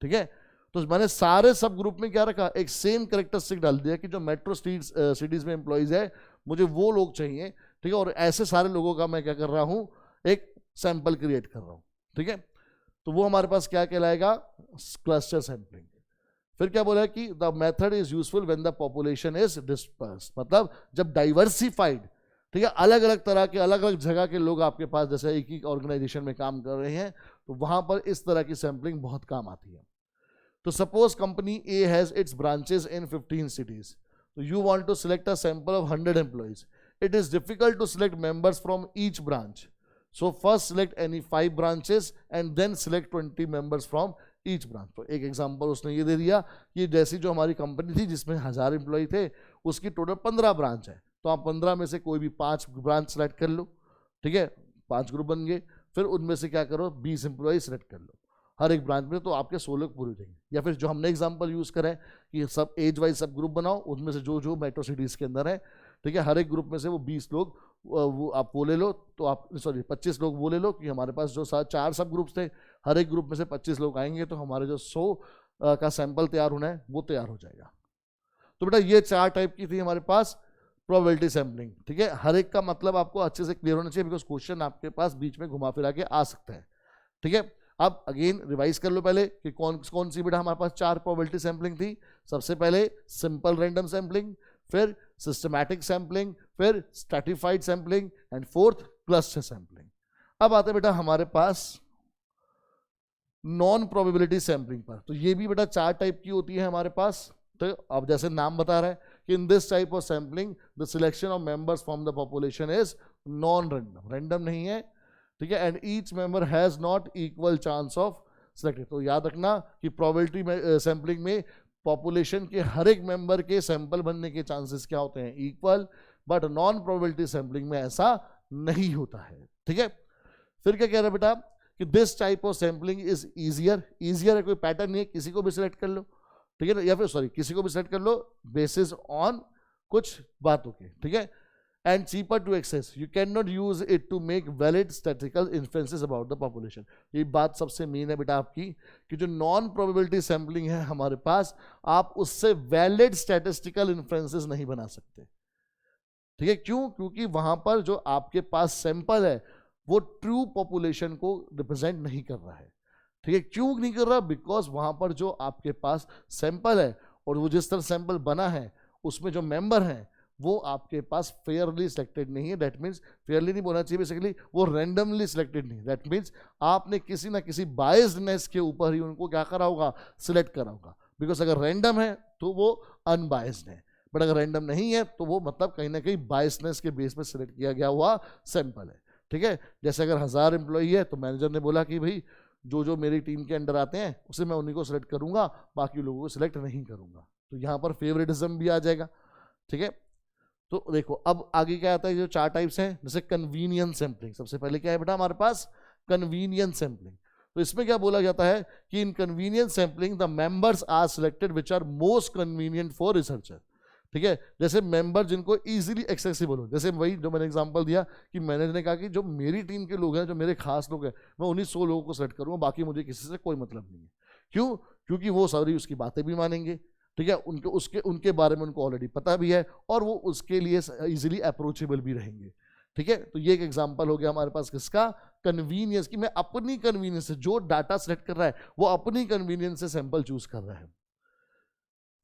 ठीक है, तो मैंने सारे सब ग्रुप में क्या रखा, एक सेम कैरेक्टरिस्टिक डाल दिया कि जो मेट्रो सिटीज में एम्प्लॉइज है मुझे वो लोग चाहिए। ठीक है, और ऐसे सारे लोगों का मैं क्या कर रहा हूं, एक सैंपल क्रिएट कर रहा हूं। ठीक है, तो वो हमारे पास क्या कहलाएगा, क्लस्टर सैंपलिंग। फिर क्या बोला कि the method is useful when the population is disperse, मतलब जब डाइवर्सिफाइड, ठीक है, अलग अलग तरह के अलग अलग जगह के लोग आपके पास जैसे एक ही ऑर्गेनाइजेशन में काम कर रहे हैं, तो वहां पर इस तरह की सैंपलिंग बहुत काम आती है। तो suppose company A has its branches in 15 cities, so you want to select a sample of 100 employees. It is difficult to select members from each branch, so first select any 5 branches and then select 20 members from each branch. तो एक example उसने ये दे दिया कि जैसी जो हमारी company थी जिसमें 1000 एम्प्लॉय थे, उसकी टोटल 15 ब्रांच है, तो आप 15 में से कोई भी 5 ब्रांच सेलेक्ट कर लो। ठीक है, 5 ग्रुप बन गए, फिर उनमें से क्या करो, 20 एम्प्लॉय सेलेक्ट कर लो हर एक ब्रांच में, तो आपके 16 पूरे हो जाएंगे। या फिर जो हमने एग्जांपल यूज करें कि सब एज वाइज सब ग्रुप बनाओ, उनमें से जो जो मेट्रो सिटीज के अंदर है, ठीक है, हर एक ग्रुप में से वो 20 लोग वो आप वो ले लो, तो आप सॉरी 25 लोग वो ले लो कि हमारे पास जो 4 सब ग्रुप्स थे, हर एक ग्रुप में से 25 लोग आएंगे, तो हमारे जो 100 का सैंपल तैयार होना है वो तैयार हो जाएगा। तो बेटा ये 4 टाइप की थी हमारे पास प्रोबेबिलिटी सैंपलिंग। ठीक है, हर एक का मतलब आपको अच्छे से क्लियर होना चाहिए, बिकॉज क्वेश्चन आपके पास बीच में घुमा फिरा के आ सकता है। ठीक है, अब अगेन रिवाइज कर लो पहले कि कौन सी बेटा हमारे पास 4 प्रोबेबिलिटी सैंपलिंग थी। सबसे पहले सिंपल रैंडम सैंपलिंग, फिर सिस्टमैटिक सैंपलिंग, फिर stratified sampling and fourth cluster sampling. अब आते बेटा हमारे पास नॉन प्रोबेबिलिटी सैंपलिंग पर। तो ये भी बेटा 4 टाइप की होती है हमारे पास। तो अब जैसे नाम बता रहा है कि in this type of sampling the selection of members from the population is non random, random नहीं है। ठीक है, and each member has not equal chance of selected. तो याद रखना कि प्रोबेबिलिटी सैंपलिंग में पॉपुलेशन के हर एक मेंबर के सैंपल बनने के चांसेस क्या होते हैं, equal, but non probability sampling में ऐसा नहीं होता है। ठीक है, फिर क्या कह रहा है बेटा कि this type of sampling is easier. Easier है, कोई पैटर्न नहीं है, किसी को भी सिलेक्ट कर लो। ठीक है ना, या फिर सॉरी किसी को भी सिलेक्ट कर लो बेसिस ऑन कुछ बातों के। ठीक है, and cheaper to access. You cannot use it to make valid statistical inferences about the population. ये बात सबसे मेन है बेटा आपकी कि जो नॉन प्रोबेबिलिटी सैंपलिंग है हमारे पास, आप उससे वैलिड स्टैटिस्टिकल इन्फ्रेंसेस नहीं बना सकते। ठीक है, क्यों? क्योंकि वहां पर जो आपके पास सैंपल है वो ट्रू पॉपुलेशन को रिप्रेजेंट नहीं कर रहा है। ठीक है, क्यों नहीं कर रहा? बिकॉज वहां पर जो आपके पास सैंपल है और वो जिस तरह सैंपल बना है उसमें जो मेंबर हैं वो आपके पास फेयरली सिलेक्टेड नहीं है। दैट मीन्स फेयरली नहीं बोलना चाहिए, बेसिकली वो रैंडमली सिलेक्टेड नहीं। दैट मीन्स आपने किसी ना किसी बायस्डनेस के ऊपर ही उनको क्या करा होगा, सिलेक्ट करा होगा। बिकॉज अगर रैंडम है तो वो अनबायस्ड है, बट अगर रैंडम नहीं है तो वो मतलब कहीं ना कहीं बायसनेस के बेस पर सिलेक्ट किया गया हुआ सैंपल है। ठीक है, जैसे अगर 1000 एम्प्लॉई है तो मैनेजर ने बोला कि भाई जो जो मेरी टीम के अंडर आते हैं उसे मैं उन्हीं को सिलेक्ट करूंगा, बाकी लोगों को सिलेक्ट नहीं करूंगा। तो यहाँ पर फेवरेटिज्म भी आ जाएगा। ठीक है, तो देखो अब आगे क्या आता है, जो 4 टाइप्स हैं, जैसे कन्वीनियंस सैंपलिंग। सबसे पहले क्या है बेटा हमारे पास, कन्वीनियंस सैंपलिंग। तो इसमें क्या बोला जाता है कि in convenience sampling the members are selected which are most convenient for researcher. ठीक है, जैसे मेंबर जिनको इजीली एक्सेसिबल हो, जैसे वही जो मैंने एग्जांपल दिया कि मैनेजर ने कहा कि जो मेरी टीम के लोग हैं, जो मेरे खास लोग हैं, मैं उन्हीं 100 लोगों को सेलेक्ट करूंगा, बाकी मुझे किसी से कोई मतलब नहीं है। क्यों? क्योंकि वो सारी उसकी बातें भी मानेंगे। ठीक है, उनके बारे में उनको ऑलरेडी पता भी है और वो उसके लिए इजीली अप्रोचेबल भी रहेंगे। ठीक है, तो ये एक एग्जांपल हो गया हमारे पास किसका, कन्वीनियंस की। मैं अपनी कन्वीनियंस से जो डाटा सेलेक्ट कर रहा है वो अपनी कन्वीनियंस से सैंपल चूज कर रहा है।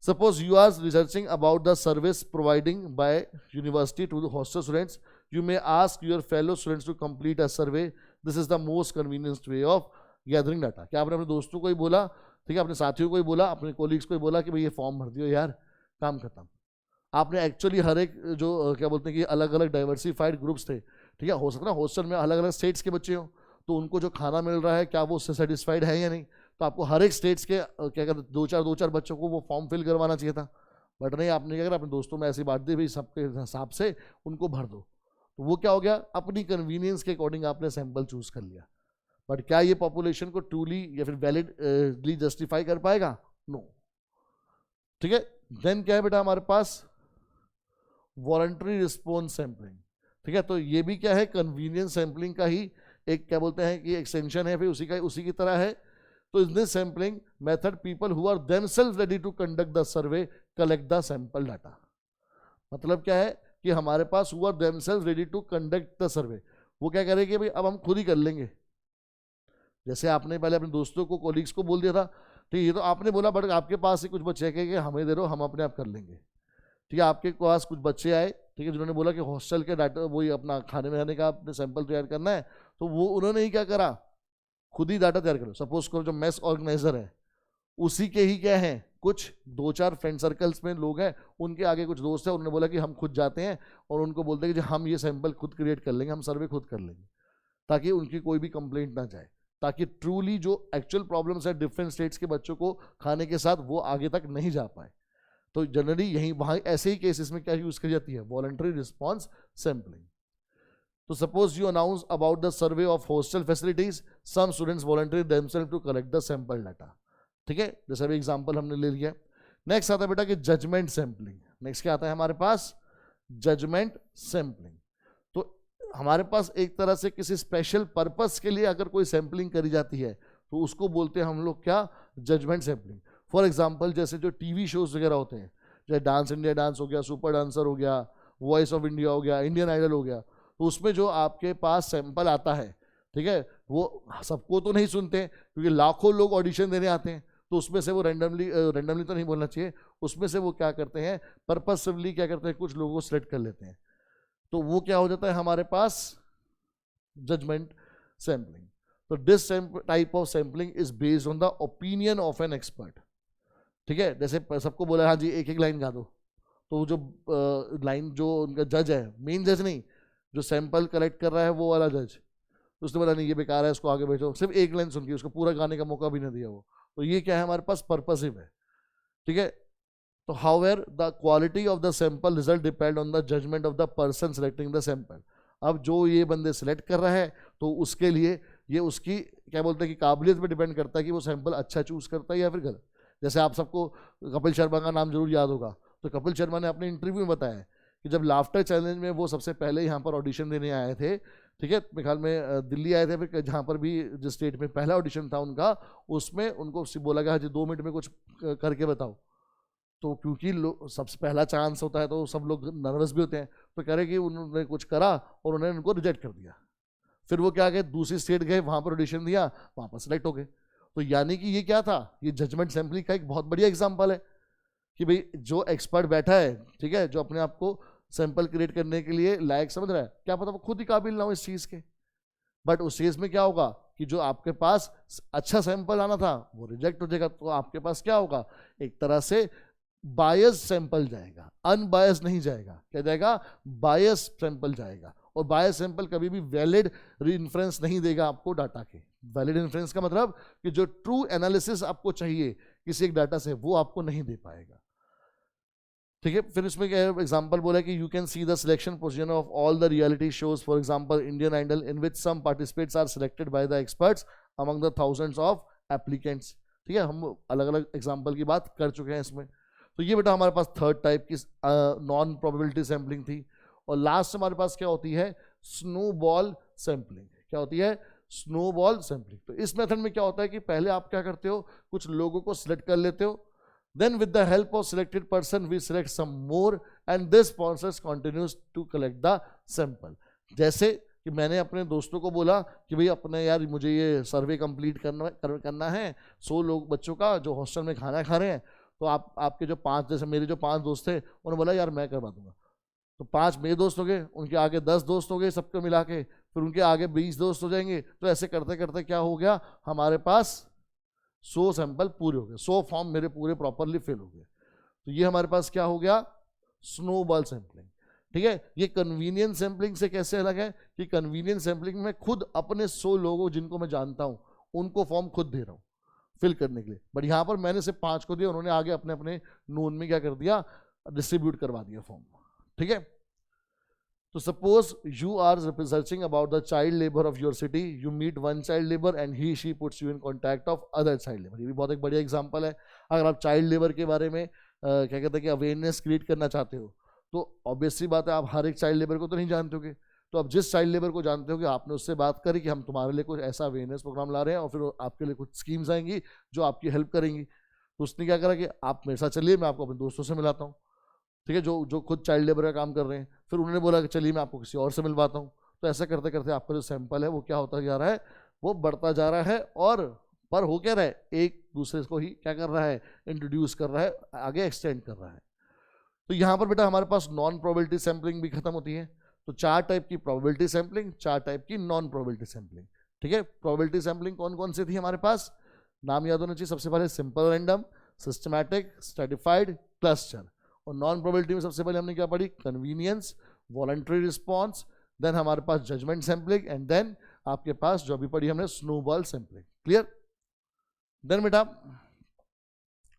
Suppose you are researching about the service providing by university to the hostel students. You may ask your fellow students to complete a survey. This is the most convenient way of gathering data. क्या आपने अपने दोस्तों को ही बोला ठीक है, अपने साथियों को ही बोला, अपने कोलीग्स को ही बोला कि भाई ये फॉर्म भर दियो यार, काम खत्म। आपने एक्चुअली हर एक जो क्या बोलते हैं कि अलग अलग डाइवर्सिफाइड ग्रुप्स थे, ठीक है, हो सकता है ना हॉस्टल में अलग अलग स्टेट्स के बच्चे हों, तो उनको जो खाना मिल रहा है क्या वो उससे सेटिस्फाइड है या नहीं, तो आपको हर एक स्टेट्स के क्या कहते हैं दो चार बच्चों को वो फॉर्म फिल करवाना चाहिए था, बट नहीं, आपने क्या करा, अपने दोस्तों में ऐसी बात दी भाई सबके हिसाब से उनको भर दो, तो वो क्या हो गया, अपनी कन्वीनियंस के अकॉर्डिंग आपने सैंपल चूज कर लिया। बट क्या ये पॉपुलेशन को ट्रूली या फिर वैलिडली जस्टिफाई कर पाएगा? नो। ठीक है, देन क्या है बेटा हमारे पास वॉलंटरी रिस्पॉन्स सैंपलिंग। ठीक है, तो ये भी क्या है, कन्वीनियंस सैंपलिंग का ही एक क्या बोलते हैं कि एक्सटेंशन है, फिर उसी की तरह है। तो in this sampling method people who are themselves ready to conduct the survey collect the sample data. मतलब क्या है कि हमारे पास who are themselves ready to conduct the survey, वो क्या करेंगे भाई अब हम खुद ही कर लेंगे। जैसे आपने पहले अपने दोस्तों को कोलीग्स को बोल दिया था, ठीक है, ये तो आपने बोला, बट आपके पास ही कुछ बच्चे कहे कि हमें दे दो हम अपने आप कर लेंगे। ठीक है, आपके पास कुछ बच्चे आए, ठीक है, जिन्होंने बोला कि हॉस्टल के डाटा वही अपना खाने में रहने का अपने सैंपल तैयार करना है, तो वो उन्होंने ही क्या करा, खुद ही डाटा तैयार करो। सपोज करो जो मेस ऑर्गेनाइजर है उसी के ही क्या है कुछ 2-4 फ्रेंड सर्कल्स में लोग हैं, उनके आगे कुछ दोस्त हैं, उन्होंने बोला कि हम खुद जाते हैं और उनको बोलते हैं कि हम ये सैंपल खुद क्रिएट कर लेंगे, हम सर्वे खुद कर लेंगे, ताकि उनकी कोई भी कंप्लेंट ना जाए, ताकि ट्रूली जो एक्चुअल प्रॉब्लम्स है डिफरेंट स्टेट्स के बच्चों को खाने के साथ वो आगे तक नहीं जा पाए। तो जनरली यहीं वहाँ ऐसे ही केसेस में क्या यूज की जाती है, वॉलंटरी रिस्पॉन्स सैंपलिंग। तो suppose you announce about the survey of hostel facilities, some students voluntary themselves to collect the sample data. ठीक है, जैसे अभी एग्जांपल हमने ले लिया। नेक्स्ट आता है बेटा कि जजमेंट सैंपलिंग। नेक्स्ट क्या आता है हमारे पास, जजमेंट सैंपलिंग। तो हमारे पास एक तरह से किसी स्पेशल पर्पस के लिए अगर कोई सैंपलिंग करी जाती है तो उसको बोलते हैं हम लोग क्या, जजमेंट सैंपलिंग। फॉर एग्जाम्पल जैसे जो टीवी शोज वगैरह होते हैं, जैसे डांस इंडिया डांस हो गया, सुपर डांसर हो गया, वॉइस ऑफ इंडिया हो गया, इंडियन आइडल हो गया, तो उसमें जो आपके पास सैंपल आता है, ठीक है, वो सबको तो नहीं सुनते क्योंकि लाखों लोग ऑडिशन देने आते हैं, तो उसमें से वो रैंडमली तो नहीं बोलना चाहिए, उसमें से वो क्या करते हैं पर्पसफुली क्या करते हैं, कुछ लोगों को सिलेक्ट कर लेते हैं, तो वो क्या हो जाता है हमारे पास जजमेंट सैंपलिंग। तो this type of sampling is based on the opinion of an expert. ठीक है, जैसे सबको बोला हाँ जी एक एक लाइन गा दो, तो जो लाइन जो उनका जज है, मेन जज नहीं, जो सैंपल कलेक्ट कर रहा है वो वाला जज, तो उसने बोला नहीं ये बेकार है, इसको आगे भेजो, सिर्फ एक लाइन सुन के उसको पूरा गाने का मौका भी नहीं दिया वो, तो ये क्या है हमारे पास पर्पसिव है। ठीक है, तो however the quality of the sample result depend on the judgement of the person selecting the sample. अब जो ये बंदे सिलेक्ट कर रहा है तो उसके लिए ये उसकी क्या बोलते हैं कि काबिलियत पे डिपेंड करता है कि वो सैंपल अच्छा चूज करता है या फिर गलत। जैसे आप सबको कपिल शर्मा का नाम जरूर याद होगा, तो कपिल शर्मा ने अपने इंटरव्यू में बताया कि जब लाफ्टर चैलेंज में वो सबसे पहले यहाँ पर ऑडिशन देने आए थे, ठीक है, मेरे ख्याल में दिल्ली आए थे, फिर जहाँ पर भी जिस स्टेट में पहला ऑडिशन था उनका, उसमें उनको बोला गया जी 2 मिनट में कुछ करके बताओ, तो क्योंकि सबसे पहला चांस होता है तो सब लोग नर्वस भी होते हैं, तो कह रहे कि उन्होंने कुछ करा और उन्होंने उनको रिजेक्ट कर दिया। फिर वो क्या गए दूसरी स्टेट गए, वहाँ पर ऑडिशन दिया, वहाँ पर सिलेक्ट हो गए। तो यानी कि ये क्या था, ये जजमेंट सैंपलिंग का एक बहुत बढ़िया एग्जाम्पल है कि भाई जो एक्सपर्ट बैठा है, ठीक है, जो अपने आप को सैंपल क्रिएट करने के लिए लायक समझ रहा है, क्या पता वो खुद ही काबिल ना हो इस चीज़ के, बट उस केस में क्या होगा कि जो आपके पास अच्छा सैंपल आना था वो रिजेक्ट हो जाएगा, तो आपके पास क्या होगा, एक तरह से बायस सैंपल जाएगा, अनबायस नहीं जाएगा। क्या जाएगा, बायस सैंपल जाएगा, और बायस सैंपल कभी भी वैलिड इन्फ्रेंस नहीं देगा आपको डाटा के। वैलिड इन्फ्रेंस का मतलब कि जो ट्रू एनालिसिस आपको चाहिए किसी एक डाटा से वो आपको नहीं दे पाएगा। ठीक है, फिर इसमें क्या एग्जांपल बोला कि you can see the selection procedure of all the reality shows, for example Indian idol, in which some participates are selected by the experts among the thousands of applicants. ठीक है, हम अलग अलग एग्जांपल की बात कर चुके हैं इसमें। तो ये बेटा हमारे पास थर्ड टाइप की नॉन प्रोबेबिलिटी सैंपलिंग थी। और लास्ट हमारे पास क्या होती है, स्नोबॉल सैंपलिंग। क्या होती है, स्नोबॉल सैंपलिंग। तो इस मेथड में क्या होता है कि पहले आप क्या करते हो, कुछ लोगों को सिलेक्ट कर लेते हो, then with the help of selected person we select some more and this process continues to collect the sample। जैसे कि मैंने अपने दोस्तों को बोला कि भाई अपने यार मुझे ये सर्वे कंप्लीट करना है 100 लोग बच्चों का जो हॉस्टल में खाना खा रहे हैं, तो आपके जो 5, जैसे मेरे जो 5 दोस्त थे उन्होंने बोला यार मैं करवा दूंगा, तो 5 मेरे दोस्त हो गए, उनके आगे 10 दोस्त हो गए सबको मिला के, फिर उनके आगे 20 दोस्त हो जाएंगे, तो ऐसे करते करते क्या हो गया, हमारे पास 100 सैंपल पूरे हो गए, 100 फॉर्म मेरे पूरे प्रॉपरली फिल हो गए। तो ये हमारे पास क्या हो गया, स्नोबॉल सैंपलिंग। ठीक है, ये कन्वीनियंस सैंपलिंग से कैसे अलग है कि कन्वीनियंस सैंपलिंग में खुद अपने 100 लोगों जिनको मैं जानता हूं उनको फॉर्म खुद दे रहा हूं फिल करने के लिए, बट यहां पर मैंने सिर्फ 5 को दिया, उन्होंने आगे अपने अपने नोन में क्या कर दिया, डिस्ट्रीब्यूट करवा दिया फॉर्म। ठीक है, तो suppose you are researching about the child labour of your city, you meet one child labour and he she puts you in contact of other child labour. ये भी बहुत एक बढ़िया एग्जांपल है। अगर आप चाइल्ड लेबर के बारे में क्या कहते हैं कि अवेयरनेस क्रिएट करना चाहते हो, तो ऑब्वियसली बात है आप हर एक चाइल्ड लेबर को तो नहीं जानते होगे, तो अब जिस चाइल्ड लेबर को जानते हो कि आपने उससे बात करी कि हम तुम्हारे लिए कुछ ऐसा अवेयरनेस प्रोग्राम ला रहे हैं और फिर आपके लिए कुछ स्कीम्स आएंगी जो आपकी हेल्प करेंगी, तो उसने क्या करा कि आप मेरे साथ चलिए, मैं आपको अपने दोस्तों से मिलाता हूँ। ठीक है, जो खुद चाइल्ड लेबर का काम कर रहे हैं, फिर उन्होंने बोला कि चलिए मैं आपको किसी और से मिलवाता हूँ। तो ऐसा करते करते आपका जो सैंपल है वो क्या होता जा रहा है, वो बढ़ता जा रहा है, और पर हो क्या रहा है, एक दूसरे को ही क्या कर रहा है, इंट्रोड्यूस कर रहा है, आगे एक्सटेंड कर रहा है। तो यहाँ पर बेटा हमारे पास नॉन प्रोबेबिलिटी सैंपलिंग भी खत्म होती है। तो 4 टाइप की प्रोबेबिलिटी सैंपलिंग, 4 टाइप की नॉन प्रोबेबिलिटी सैंपलिंग। ठीक है, प्रोबेबिलिटी सैंपलिंग कौन कौन सी थी हमारे पास, नाम याद होना चाहिए। सबसे पहले simple random, systematic, stratified, cluster. और नॉन प्रोबेबिलिटी में सबसे पहले हमने क्या पढ़ी, कन्वीनियंस, वॉलंटरी रिस्पॉन्स, देन हमारे पास जजमेंट सैंपलिंग, एंड देन आपके पास जो भी पढ़ी हमने स्नोबॉल सैंपलिंग। क्लियर। देन बेटा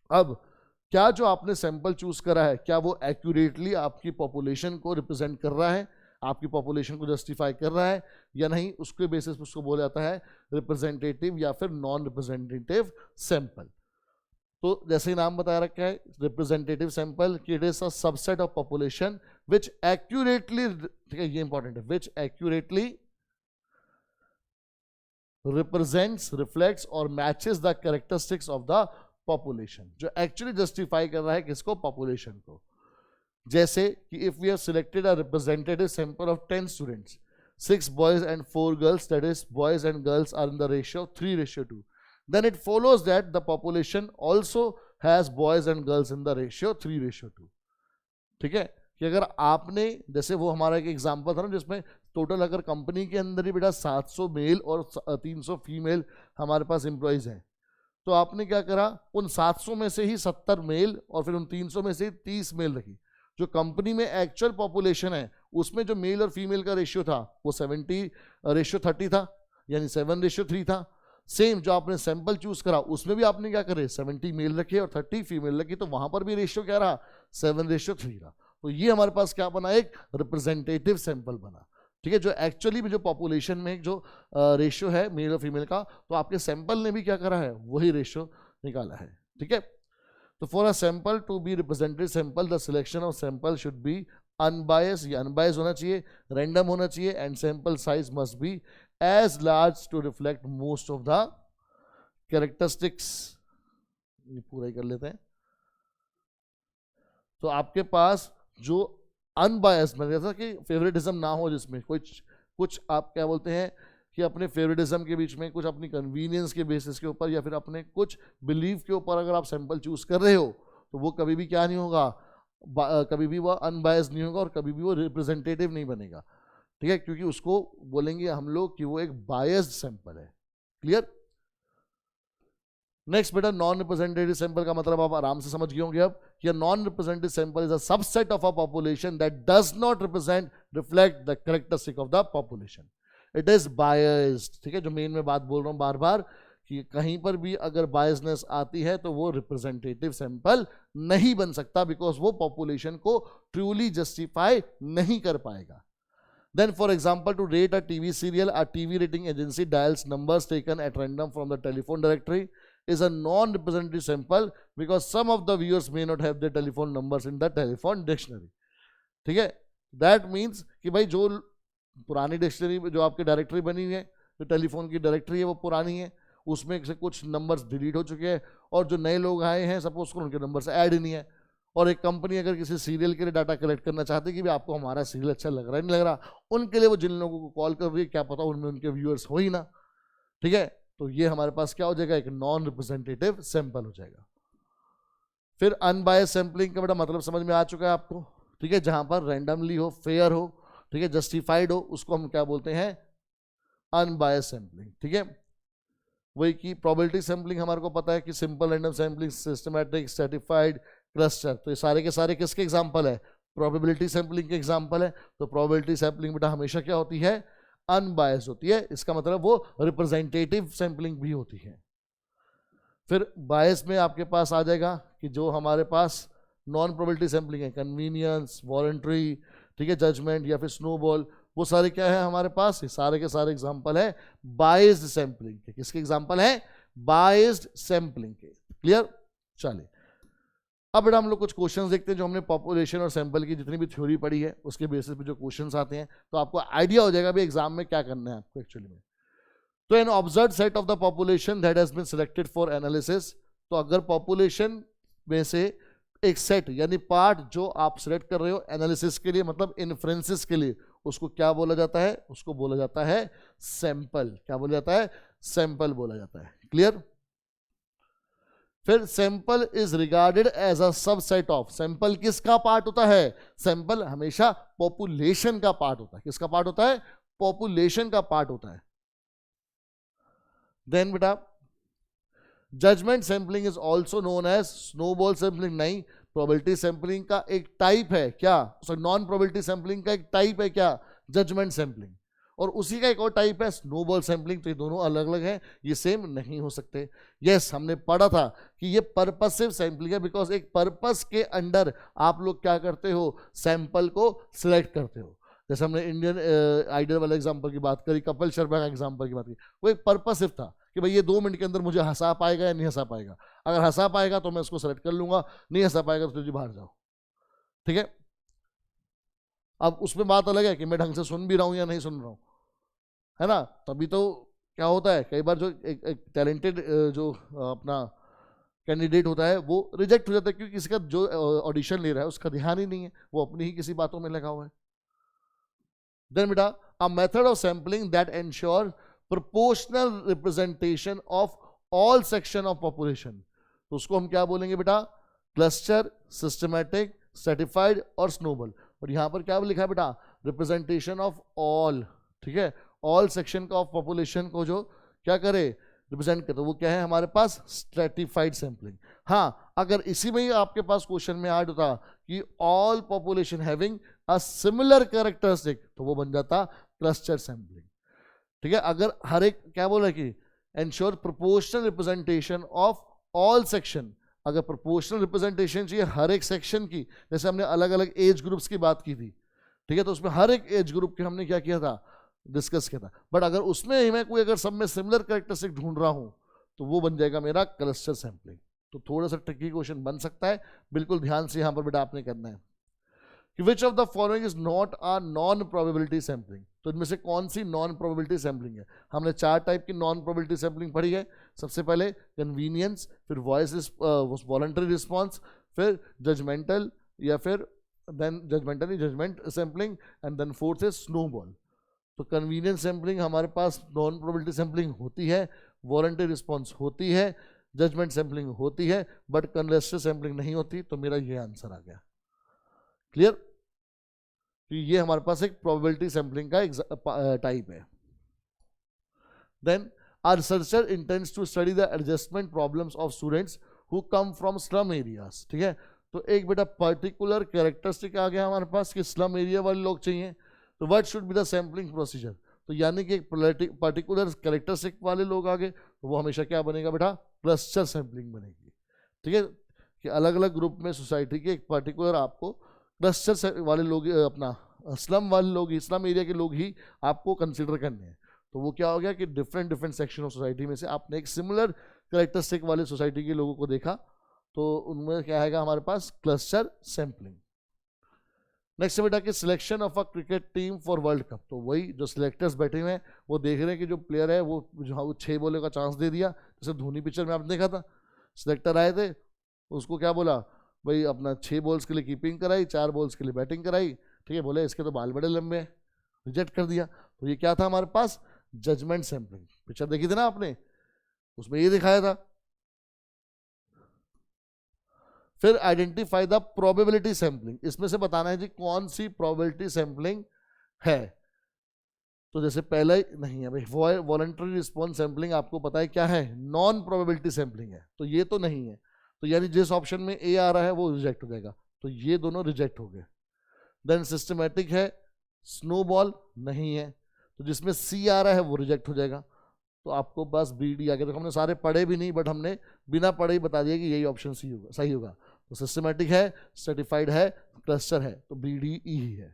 अब क्या जो आपने सैंपल चूज करा है, क्या वो एक्यूरेटली आपकी पॉपुलेशन को रिप्रेजेंट कर रहा है, आपकी पॉपुलेशन को जस्टिफाई कर रहा है या नहीं, उसके बेसिस पर उसको बोला जाता है रिप्रेजेंटेटिव या फिर नॉन रिप्रेजेंटेटिव सैंपल। तो जैसे ही नाम बताया रखा है representative sample, it is a subset of population which accurately, ठीक है ये इंपॉर्टेंट है, विच एक्यूरेटली रिप्रेजेंट्स, रिफ्लेक्ट्स और matches the characteristics of the population, जो एक्चुअली जस्टिफाई कर रहा है किसको, पॉपुलेशन को। जैसे कि if we have selected a representative sample of 10 students, 6 boys and 4 girls, that is boys and girls are in the ratio 3:2, then it follows that the population also has boys and girls in the ratio 3:2। ठीक है, कि अगर आपने, जैसे वो हमारा एक example था ना जिसमें टोटल अगर कंपनी के अंदर ही बेटा 700 मेल और 300 फीमेल हमारे पास एम्प्लॉइज हैं, तो आपने क्या करा, उन 700 में से ही 70 मेल और फिर उन 300 में से 30 मेल रखी। जो कंपनी में एक्चुअल पॉपुलेशन है उसमें जो मेल और फीमेल का रेशियो था वो 70:30 था, यानी 7:3 था। सेम जो आपने सैंपल चूज करा उसमें भी आपने क्या करे, 70 मेल रखे और 30 फीमेल रखी, तो वहां पर भी रेशियो क्या रहा, 7:3 रहा। तो ये हमारे पास क्या बना, एक रिप्रेजेंटेटिव सैंपल बना। ठीक है, जो एक्चुअली में जो पॉपुलेशन में जो रेशियो है मेल और फीमेल का, तो आपके सैंपल ने भी क्या करा है, वही रेशियो निकाला है। ठीक है, तो for a sample to be representative sample, the selection of sample should be unbiased, ये अनबायस्ड होना चाहिए, रैंडम होना चाहिए, and sample size must be as large to reflect most of the characteristics। ये पूरा ही कर लेते हैं। तो आपके पास जो अनबायस्ड, मतलब जैसा कि फेवरेटिज्म ना हो, जिसमें कुछ आप क्या बोलते हैं कि अपने फेवरेटिज्म के बीच में, कुछ अपनी कन्वीनियंस के बेसिस के ऊपर या फिर अपने कुछ बिलीफ के ऊपर अगर आप सैंपल चूज कर रहे हो, तो वो कभी भी क्या नहीं होगा, कभी भी वो अनबायस्ड नहीं होगा और कभी भी वो रिप्रेजेंटेटिव नहीं बनेगा। ठीक है, क्योंकि उसको बोलेंगे हम लोग कि वो एक बायस्ड सैंपल है। क्लियर। नेक्स्ट बेटा नॉन रिप्रेजेंटेटिव सैंपल का मतलब आप आराम से समझ गए होंगे अब कि non representative sample is a subset of a population that does not reflect the characteristic of the population, it is biased. ठीक है, जो मेन में बात बोल रहा हूं बार बार कि कहीं पर भी अगर बायसनेस आती है तो वो रिप्रेजेंटेटिव सैंपल नहीं बन सकता, बिकॉज वो पॉपुलेशन को ट्रूली जस्टिफाई नहीं कर पाएगा। Then, for example, to rate a TV serial, a TV rating agency dials numbers taken at random from the telephone directory is a non-representative sample because some of the viewers may not have their telephone numbers in the telephone dictionary। ठीक है, that means कि भाई जो पुरानी dictionary जो आपकी directory बनी हुई है, जो टेलीफोन की डायरेक्टरी है वो पुरानी है, उसमें से कुछ नंबर्स डिलीट हो चुके हैं और जो नए लोग आए हैं सपोज को उनके नंबर से ऐड ही नहीं है। और एक कंपनी अगर किसी सीरियल के लिए डाटा कलेक्ट करना चाहती है कि भी आपको हमारा सीरियल अच्छा लग रहा है नहीं लग रहा, उनके लिए वो जिन लोगों को कॉल कर रही है क्या पता उनमें उनके व्यूअर्स हो ही ना। ठीक है, तो ये हमारे पास क्या हो जाएगा, एक नॉन रिप्रेजेंटेटिव सैंपल हो जाएगा। फिर अनबायस्ड सैंपलिंग का बड़ा मतलब समझ में आ चुका है आपको। ठीक है, जहां पर रैंडमली हो, फेयर हो, ठीक है, जस्टिफाइड हो, उसको हम क्या बोलते हैं, अनबायस्ड सैंपलिंग। ठीक है, वही की प्रोबेबिलिटी सैम्पलिंग हमारे को पता है कि simple random sampling, systematic, stratified, cluster, तो ये सारे के सारे किसके एग्जांपल है? प्रोबेबिलिटी सैम्पलिंग के एग्जांपल है। तो प्रोबेबिलिटी सैम्पलिंग बेटा हमेशा क्या होती है? अनबायस्ड होती है, इसका मतलब वो रिप्रेजेंटेटिव सैम्पलिंग भी होती है। फिर बायस में आपके पास आ जाएगा कि जो हमारे पास नॉन प्रोबेबिलिटी सैम्पलिंग है, कन्वीनियंस, वॉलंटरी, ठीक है, जजमेंट या फिर स्नोबॉल, वो सारे क्या है हमारे पास? ये सारे के सारे एग्जांपल है बायस्ड सैम्पलिंग के। किसके एग्जांपल है? बायस्ड सैम्पलिंग के। क्लियर? चलिए अब बेटा हम लोग कुछ क्वेश्चंस देखते हैं जो हमने पॉपुलेशन और सैंपल की जितनी भी थ्योरी पढ़ी है उसके बेसिस पे जो क्वेश्चंस आते हैं, तो आपको आइडिया हो जाएगा भी एग्जाम में क्या करना है आपको एक्चुअली में। तो an observe set of the population that has been selected for analysis, तो अगर पॉपुलेशन में से एक सेट यानी पार्ट जो आप सिलेक्ट कर रहे हो एनालिसिस के लिए, मतलब इन्फ्रेंसेस के लिए, उसको क्या बोला जाता है? उसको बोला जाता है सैंपल। क्या बोला जाता है? सैंपल बोला जाता है। क्लियर? फिर sample is regarded as a subset of, sample किसका पार्ट होता है? सैंपल हमेशा पॉपुलेशन का पार्ट होता है। किसका पार्ट होता है? पॉपुलेशन का पार्ट होता है। देन बेटा judgement sampling is also known as snowball sampling. नहीं, प्रोबेबिलिटी सैंपलिंग का एक टाइप है क्या? नॉन प्रोबेबिलिटी सैंपलिंग का एक टाइप है क्या? Judgement sampling. और उसी का एक और टाइप है स्नोबॉल सैंपलिंग। तो ये दोनों अलग अलग हैं, ये सेम नहीं हो सकते। यस, हमने पढ़ा था कि ये पर्पसिव सैंपलिंग है, बिकॉज एक पर्पस के अंडर आप लोग क्या करते हो? सैंपल को सिलेक्ट करते हो। जैसे हमने इंडियन आइडल वाले एग्जाम्पल की बात करी, कपिल शर्मा का एग्जाम्पल की बात की, वो एक पर्पसिव था कि भाई ये 2 मिनट के अंदर मुझे हंसा पाएगा या नहीं हंसा पाएगा। अगर हंसा पाएगा तो मैं उसको सेलेक्ट कर लूंगा, नहीं हंसा पाएगा तो तुझे बाहर जाओ। ठीक है? अब उसमें बात अलग है कि मैं ढंग से सुन भी रहा हूं या नहीं सुन रहा हूं, है ना? तभी तो क्या होता है, कई बार जो एक टैलेंटेड जो अपना कैंडिडेट होता है वो रिजेक्ट हो जाता है, क्योंकि किसी का जो ऑडिशन ले रहा है उसका ध्यान ही नहीं है, वो अपनी ही किसी बातों में लगा हुआ है। देन बेटा a method of sampling that ensure proportional representation of all section of population, तो उसको हम क्या बोलेंगे बेटा? क्लस्टर, सिस्टमैटिक, स्ट्रैटिफाइड और स्नोबॉल। और यहां पर क्या लिखा है बेटा? Representation of all. ठीक है? ऑल सेक्शन का ऑफ पॉपुलेशन को जो क्या करे? रिप्रेजेंट करे, तो वो क्या है हमारे पास? Stratified sampling. हाँ, अगर इसी में ही आपके पास क्वेश्चन में ऐड होता कि all population having a similar characteristic, तो वो बन जाता क्लस्टर सैंपलिंग। ठीक है? अगर हर एक क्या बोला कि ensure proportional representation of all section, अगर प्रोपोर्शनल रिप्रेजेंटेशन चाहिए हर एक सेक्शन की, जैसे हमने अलग अलग एज ग्रुप्स की बात की थी, ठीक है, तो उसमें हर एक एज ग्रुप के हमने क्या किया था? डिस्कस किया था। बट अगर उसमें ही मैं कोई अगर सब में सिमिलर कैरेक्टरिस्टिक ढूंढ रहा हूं तो वो बन जाएगा मेरा क्लस्टर सैंपलिंग। तो थोड़ा सा ट्रिकी क्वेश्चन बन सकता है, बिल्कुल ध्यान से यहां पर बेटा आपने करना है कि which of the following is not a non probability sampling. तो इनमें से कौन सी नॉन प्रोबेबिलिटी सैंपलिंग है? हमने 4 टाइप की नॉन प्रोबेबिलिटी सैंपलिंग पढ़ी है। सबसे पहले कन्वीनियंस, फिर वॉइस वॉलंटरी रिस्पॉन्स, फिर जजमेंटल या फिर then judgemental judgement sampling, and then fourth is snowball. तो कन्वीनियंस सैंपलिंग हमारे पास नॉन प्रोबेबिलिटी सैंपलिंग होती है, वॉलंटरी रिस्पॉन्स होती है, जजमेंट सैंपलिंग होती है, बट कंडक्टर सैंपलिंग नहीं होती। तो मेरा ये आंसर आ गया। क्लियर? तो ये हमारे पास एक प्रोबेबिलिटी सैंपलिंग का टाइप है। Then are researcher intends to study the adjustment problems of students who come from slum areas. ठीक है? तो एक बेटा पर्टिकुलर कैरेक्टरिस्टिक आ गया हमारे पास कि स्लम एरिया वाले लोग चाहिए, तो what should be the sampling procedure? तो यानी कि एक पर्टिकुलर कैरेक्टरिस्टिक वाले लोग आ गए, तो वो हमेशा क्या बनेगा बेटा? क्लस्टर सैंपलिंग बनेगी। ठीक है? कि अलग अलग ग्रुप में सोसाइटी के एक पर्टिकुलर आपको क्लस्टर वाले लोग, अपना स्लम वाले लोग, स्लम एरिया के लोग ही आपको कंसिडर करने हैं। तो वो क्या हो गया कि different different section of society में से आपने एक सिमिलर कैरेक्टरिस्टिक वाले सोसाइटी के लोगों को देखा, तो उनमें क्या आएगा हमारे पास? Cluster sampling. नेक्स्ट बेटा कि selection of a cricket team for world cup. तो वही जो सिलेक्टर्स बैठे हुए हैं वो देख रहे हैं कि जो प्लेयर है वो जो 6 बॉलों का चांस दे दिया, जैसे धोनी पिक्चर में आपने देखा था, सिलेक्टर आए थे, उसको क्या बोला भाई? अपना 6 बॉल्स के लिए कीपिंग कराई, 4 बॉल्स के लिए बैटिंग कराई। ठीक है? बोले इसके तो बाल बड़े लंबे हैं, रिजेक्ट कर दिया। तो ये क्या था हमारे पास? Judgement sampling. पिक्चर देखी थी ना आपने, उसमें ये दिखाया था। फिर आइडेंटिफाई द प्रोबेबिलिटी सैंपलिंग, इसमें से बताना है जी कौन सी प्रोबेबिलिटी सैंपलिंग है। तो जैसे पहला ही नहीं है भाई, वॉलंटरी रिस्पॉन्स सैम्पलिंग आपको पता है क्या है, नॉन प्रोबेबिलिटी सैम्पलिंग है, तो ये तो नहीं है, तो यानी जिस ऑप्शन में ए आ रहा है वो रिजेक्ट हो जाएगा, तो ये दोनों रिजेक्ट हो गए। देन सिस्टमैटिक है, स्नोबॉल नहीं है, तो जिसमें सी आ रहा है वो रिजेक्ट हो जाएगा, तो आपको बस बी डी आ गया। तो हमने सारे पढ़े भी नहीं, बट हमने बिना पढ़े ही बता दिया कि यही ऑप्शन सी होगा, सही होगा। तो सिस्टमैटिक है, सर्टिफाइड है, क्लस्टर है, तो बी डी ई ही है।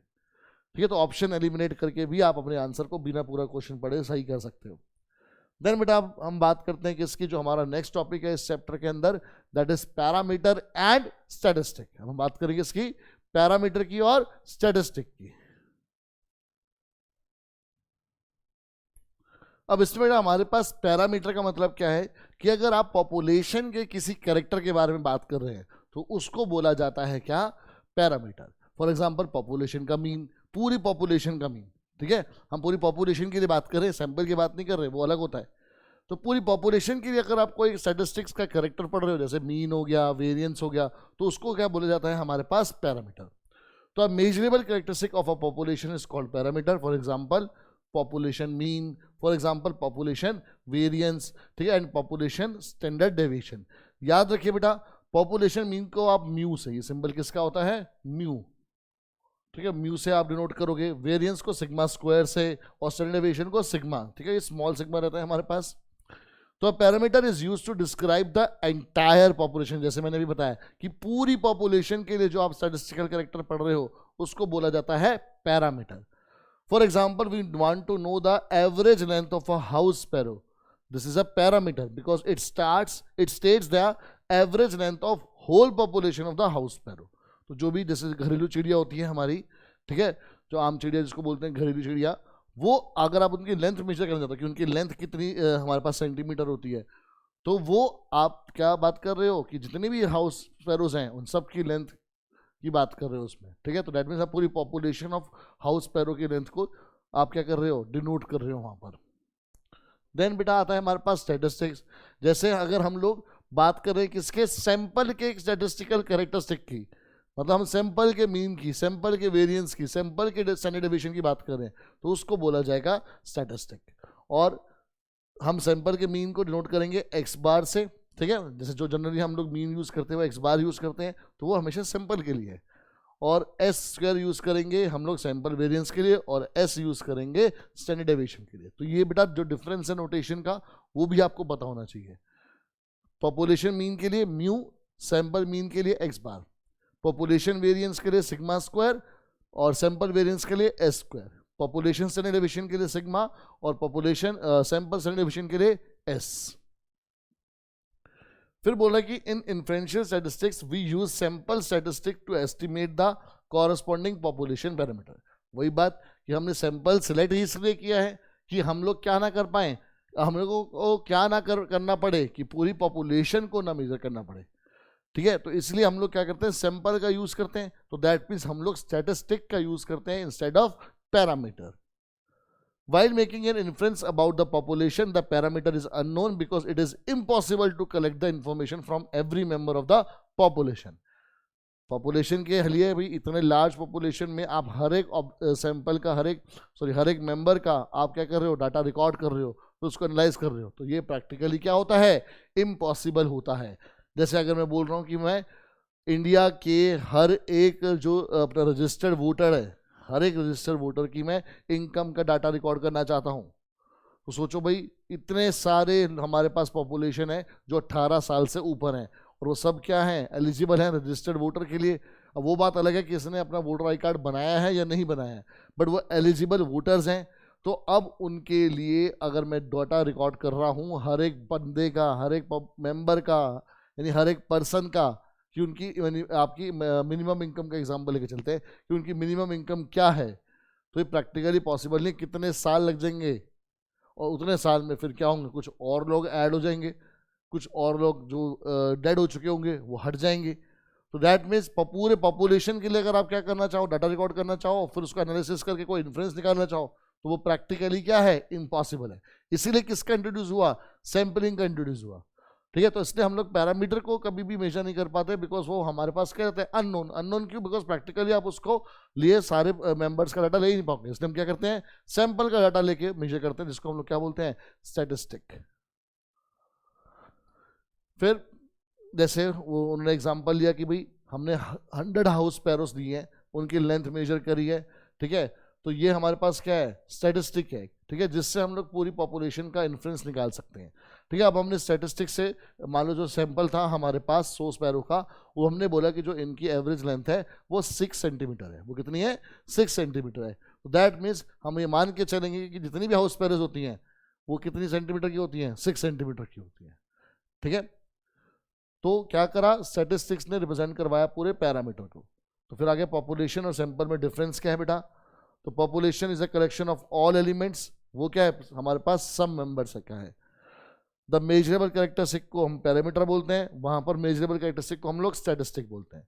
ठीक है, तो ऑप्शन एलिमिनेट करके भी आप अपने आंसर को बिना पूरा क्वेश्चन पढ़े सही कर सकते हो। देन बेटा हम बात करते हैं कि इसकी जो हमारा नेक्स्ट टॉपिक है इस चैप्टर के अंदर, that is parameter and statistic. हम बात करेंगे इसकी पैरामीटर की और स्टैटिस्टिक की। अब इसमें हमारे पास पैरामीटर का मतलब क्या है कि अगर आप पॉपुलेशन के किसी कैरेक्टर के बारे में बात कर रहे हैं तो उसको बोला जाता है क्या, पैरामीटर। फॉर एग्जांपल पॉपुलेशन का मीन, पूरी पॉपुलेशन का मीन, ठीक है, हम पूरी पॉपुलेशन के लिए बात कर रहे हैं, सैंपल की बात नहीं कर रहे, वो अलग होता है। तो पूरी पॉपुलेशन के लिए अगर आप कोई स्टैटिस्टिक्स का कैरेक्टर पढ़ रहे हो, जैसे मीन हो गया, वेरिएंस हो गया, तो उसको क्या बोला जाता है हमारे पास, पैरामीटर। तो अब measurable characteristic of a population is called parameter. For example population mean, for example population variance, ठीक है, एंड पॉपुलेशन स्टैंडर्ड डेविएशन। याद रखिए बेटा, पॉपुलेशन मीन को आप म्यू से, ये सिंबल किसका होता है, म्यू, ठीक है, म्यू से आप डिनोट करोगे, वेरिएंस को सिग्मा स्क्वायर से, और स्टैंडर्ड डेविएशन को सिग्मा, ठीक है, ये स्मॉल सिग्मा रहता है हमारे पास। तो parameter is used to describe the entire population. जैसे मैंने भी बताया कि पूरी पॉपुलेशन के लिए जो आप स्टैटिस्टिकल कैरेक्टर पढ़ रहे हो उसको बोला जाता है parameter. For example we want to know the average length of a house sparrow, this is a parameter because it states the average length of whole population of the house sparrow. तो जो भी जैसे घरेलू चिड़िया होती है हमारी, ठीक है, जो आम चिड़िया जिसको बोलते हैं घरेलू चिड़िया, वो अगर आप उनकी लेंथ मेजर करना चाहते हो कि उनकी लेंथ कितनी हमारे पास सेंटीमीटर होती है, तो वो आप क्या बात कर रहे हो कि जितने भी हाउस स्पैरोज हैं उन सब की लेंथ की बात कर रहे हो उसमें, ठीक है। तो दैट मीन्स आप पूरी पॉपुलेशन ऑफ हाउस स्पैरो की लेंथ को आप क्या कर रहे हो, डिनोट कर रहे हो वहाँ पर। देन बेटा आता है हमारे पास स्टैटिस्टिक्स। जैसे अगर हम लोग बात कर रहे हैं किसके, सैंपल के स्टैटिस्टिकल कैरेक्टरिस्टिक की, मतलब हम सैंपल के मीन की, सैंपल के वेरिएंस की, सैंपल के स्टैंडर्ड डेविएशन की बात कर रहे हैं, तो उसको बोला जाएगा स्टैटिस्टिक। और हम सैंपल के मीन को डिनोट करेंगे एक्स बार से, ठीक है, जैसे जो जनरली हम लोग मीन यूज करते हुए एक्स बार यूज करते हैं, तो वो हमेशा सैंपल के लिए है। और एस स्क्वायर यूज करेंगे हम लोग सैंपल वेरिएंस के लिए, और एस यूज करेंगे स्टैंडर्ड डेविएशन के लिए। तो ये बेटा जो डिफरेंस है नोटेशन का, वो भी आपको पता होना चाहिए। पॉपुलेशन मीन के लिए म्यू, सैंपल मीन के लिए एक्स बार, पॉपुलेशन वेरिएंस के लिए सिग्मा स्क्वायर, और सैंपल वेरिएंस के लिए S square, population standard deviation के लिए सिग्मा, और पॉपुलेशन सैंपल स्टैंडर्ड डेविएशन के लिए एस। फिर बोल रहा है कि in inferential statistics we use sample statistic to estimate the corresponding population parameter. वही बात कि हमने सैंपल सिलेक्ट ही इसलिए किया है कि हम लोग क्या ना कर पाए, हम लोगों को क्या ना करना पड़े कि पूरी पॉपुलेशन को ना मेजर करना पड़े, ठीक है। तो इसलिए हम लोग क्या करते हैं, सैंपल का यूज करते हैं। तो दैट मीन्स हम लोग स्टैटिस्टिक का यूज करते हैं instead of parameter. While making an inference about the population, the parameter is unknown because it is impossible to collect the information from every member of the population. Population के लिए भी इतने large population में आप हर एक sample का, हर एक member का आप क्या कर रहे हो, डाटा रिकॉर्ड कर रहे हो, तो उसको एनालाइज कर रहे हो, तो ये प्रैक्टिकली क्या होता है, इम्पॉसिबल होता है। जैसे अगर मैं बोल रहा हूँ कि मैं इंडिया के हर एक जो अपना रजिस्टर्ड वोटर है, हर एक रजिस्टर्ड वोटर की मैं इनकम का डाटा रिकॉर्ड करना चाहता हूँ, तो सोचो भाई इतने सारे हमारे पास पॉपुलेशन है जो 18 साल से ऊपर हैं, और वो सब क्या हैं, एलिजिबल हैं रजिस्टर्ड वोटर के लिए। अब वो बात अलग है कि इसने अपना वोटर आई कार्ड बनाया है या नहीं बनाया है, बट वो एलिजिबल वोटर्स हैं। तो अब उनके लिए अगर मैं डाटा रिकॉर्ड कर रहा हूँ हर एक बंदे का, हर एक मेंबर का, यानी हर एक पर्सन का, कि उनकी आपकी मिनिमम इनकम का एग्जांपल लेके चलते हैं कि उनकी मिनिमम इनकम क्या है, तो ये प्रैक्टिकली पॉसिबल नहीं। कितने साल लग जाएंगे, और उतने साल में फिर क्या होंगे, कुछ और लोग ऐड हो जाएंगे, कुछ और लोग जो डेड हो चुके होंगे वो हट जाएंगे। तो दैट मीन्स पूरे पॉपुलेशन के लिए अगर आप क्या करना चाहो, डाटा रिकॉर्ड करना चाहो, फिर उसका एनालिसिस करके कोई इन्फ्रेंस निकालना चाहो, तो वो प्रैक्टिकली क्या है, इम्पॉसिबल है। इसीलिए किसका इंट्रोड्यूस हुआ, सैंपलिंग का इंट्रोड्यूस हुआ, ठीक है। तो इसलिए हम लोग पैरामीटर को कभी भी मेजर नहीं कर पाते, बिकॉज वो हमारे पास क्या रहता है, अननोन। अननोन क्यों? बिकॉज प्रैक्टिकली आप उसको लिए सारे मेंबर्स का डाटा ले ही नहीं पाओगे, इसलिए हम क्या करते हैं, सैंपल का डाटा लेके मेजर करते हैं, जिसको हम लोग क्या बोलते हैं, स्टैटिस्टिक। फिर जैसे वो उन्होंने एग्जांपल लिया कि भाई हमने 100 हाउस पैरोस दिए हैं, उनकी लेंथ मेजर करी है, ठीक है। तो ये हमारे पास क्या है, स्टैटिस्टिक है, ठीक है, जिससे हम लोग पूरी पॉपुलेशन का इन्फ्लुएंस निकाल सकते हैं, ठीक है। अब हमने स्टैटिस्टिक से मान लो जो सैंपल था हमारे पास 100 पैरों का, वो हमने बोला कि जो इनकी एवरेज लेंथ है वो 6 सेंटीमीटर है। वो कितनी है, 6 सेंटीमीटर है। तो दैट मीन्स हम ये मान के चलेंगे कि जितनी भी हाउस पैरोस होती हैं वो कितनी सेंटीमीटर की होती हैं, 6 सेंटीमीटर की होती हैं, ठीक है। तो क्या करा, स्टैटिस्टिक्स ने रिप्रेजेंट करवाया पूरे पैरामीटर को। तो फिर आगे पॉपुलेशन और सैंपल में डिफरेंस क्या है बेटा, तो population is a collection of all elements, वो क्या है हमारे पास सम मेंबर्स है, क्या है। द मेजरेबल कैरेक्टरिस्टिक को हम पैरामीटर बोलते हैं, वहां पर मेजरेबल कैरेक्टरिस्टिक को हम लोग स्टैटिस्टिक बोलते हैं।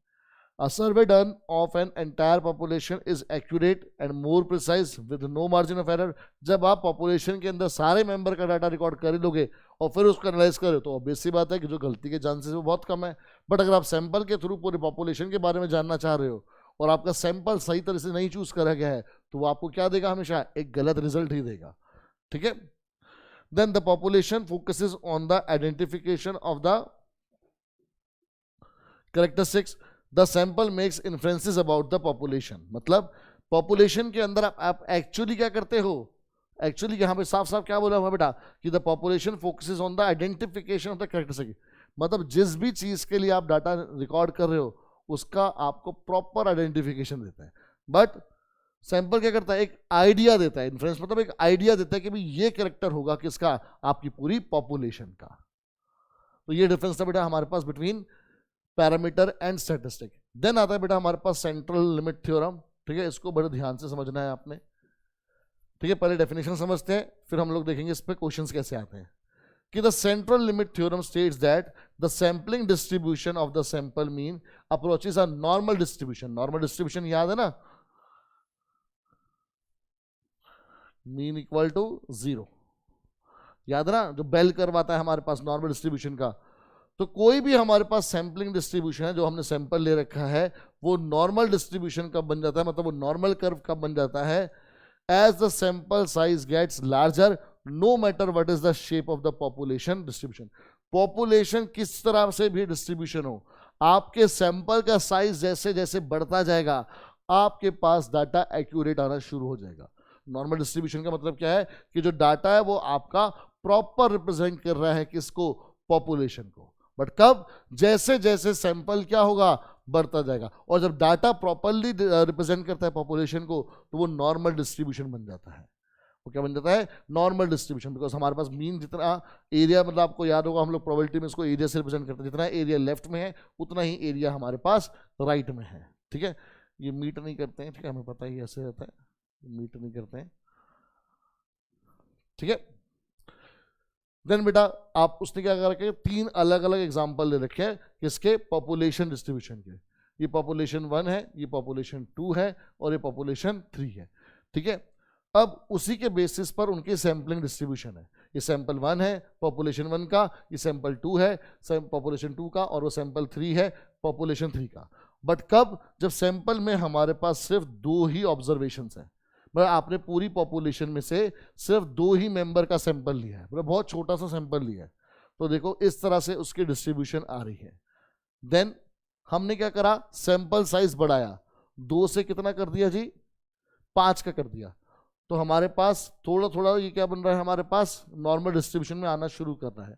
A survey done of an entire population is accurate and more precise with no margin of error। जब आप पॉपुलेशन के अंदर सारे मेंबर का डाटा रिकॉर्ड कर लोगे और फिर उसको एनालाइज करो, तो ऑब्वियस सी बात है कि जो गलती के चांसेस वो बहुत कम है। बट अगर आप सैंपल के थ्रू पूरी पॉपुलेशन के बारे में जानना चाह रहे हो और आपका सैंपल सही तरह से नहीं चूज करा गया है, तो वो आपको क्या देगा, हमेशा एक गलत रिजल्ट ही देगा, ठीक है। Then the population focuses on the identification of the characteristics the sample makes influences about the population. मतलब पॉपुलेशन के अंदर आप एक्चुअली क्या करते हो, एक्चुअली यहाँ पे साफ साफ क्या बोला हुआ बेटा कि the population focuses on the identification of the characteristic. मतलब जिस भी चीज के लिए आप डाटा रिकॉर्ड कर रहे हो उसका आपको प्रॉपर आइडेंटिफिकेशन देता है। बट सैंपल क्या करता है, एक आइडिया देता है, इन्फ्लुएंस मतलब एक आइडिया देता है कि भाई ये कैरेक्टर होगा किसका, आपकी पूरी पॉपुलेशन का। तो ये डिफरेंस था बेटा हमारे पास between parameter and statistic. Then आता है बेटा हमारे पास सेंट्रल लिमिट थ्योरम, ठीक है। इसको बड़े ध्यान से समझना है आपने, ठीक है। पहले डेफिनेशन समझते हैं, फिर हम लोग देखेंगे इस पे क्वेश्चंस कैसे आते हैं। कि the central limit theorem states that the sampling distribution of the sample mean approaches a normal distribution. Normal distribution याद है ना, मीन इक्वल टू 0, याद है ना, जो बेल करवाता है हमारे पास नॉर्मल डिस्ट्रीब्यूशन का। तो कोई भी हमारे पास सैंपलिंग डिस्ट्रीब्यूशन है, जो हमने सैंपल ले रखा है, वो नॉर्मल डिस्ट्रीब्यूशन कब बन जाता है, मतलब वो नॉर्मल कर्व कब बन जाता है, as the sample size gets larger no matter what is the shape of the population distribution. Population किस तरह से भी डिस्ट्रीब्यूशन हो, आपके सैंपल का साइज जैसे जैसे बढ़ता जाएगा आपके पास डाटा एक्यूरेट आना शुरू हो जाएगा। नॉर्मल डिस्ट्रीब्यूशन का मतलब क्या है कि जो डाटा है वो आपका प्रॉपर रिप्रेजेंट कर रहा है किसको, पॉपुलेशन को। बट कब, जैसे जैसे सैंपल क्या होगा, बढ़ता जाएगा। और जब डाटा प्रॉपरली रिप्रेजेंट करता है पॉपुलेशन को, तो वो नॉर्मल डिस्ट्रीब्यूशन बन जाता है। वो क्या बन जाता है, नॉर्मल डिस्ट्रीब्यूशन। बिकॉज हमारे पास मीन जितना एरिया, मतलब आपको याद होगा हम लोग प्रोबेबिलिटी में इसको एरिया से रिप्रेजेंट करते हैं, जितना एरिया लेफ्ट में है उतना ही एरिया हमारे पास राइट में है, ठीक है। ये मीट नहीं करते हैं, ठीक है, हमें पता ही ऐसे रहता है, मीट नहीं करते हैं, ठीक है। देन बेटा आप उसने क्या कर रखे, 3 अलग अलग एग्जांपल ले रखे हैं किसके, पॉपुलेशन डिस्ट्रीब्यूशन के। ये पॉपुलेशन 1 है, ये पॉपुलेशन 2 है और ये पॉपुलेशन 3 है, ठीक है। अब उसी के बेसिस पर उनकी सैंपलिंग डिस्ट्रीब्यूशन है। ये सैंपल 1 है पॉपुलेशन 1 का, ये सैंपल 2 है पॉपुलेशन 2 का, और वो सैंपल 3 है पॉपुलेशन 3 का। बट कब, जब सैंपल में हमारे पास सिर्फ 2 ही ऑब्जर्वेशंस है, मतलब आपने पूरी पॉपुलेशन में से सिर्फ 2 ही मेंबर का सैंपल लिया है, मतलब बहुत छोटा सा सैंपल लिया है। तो देखो इस तरह से उसकी डिस्ट्रीब्यूशन आ रही है। देन हमने क्या करा, सैंपल साइज बढ़ाया, 2 से कितना कर दिया जी, 5 का कर दिया। तो हमारे पास थोड़ा थोड़ा ये क्या बन रहा है, हमारे पास नॉर्मल डिस्ट्रीब्यूशन में आना शुरू कर रहा है,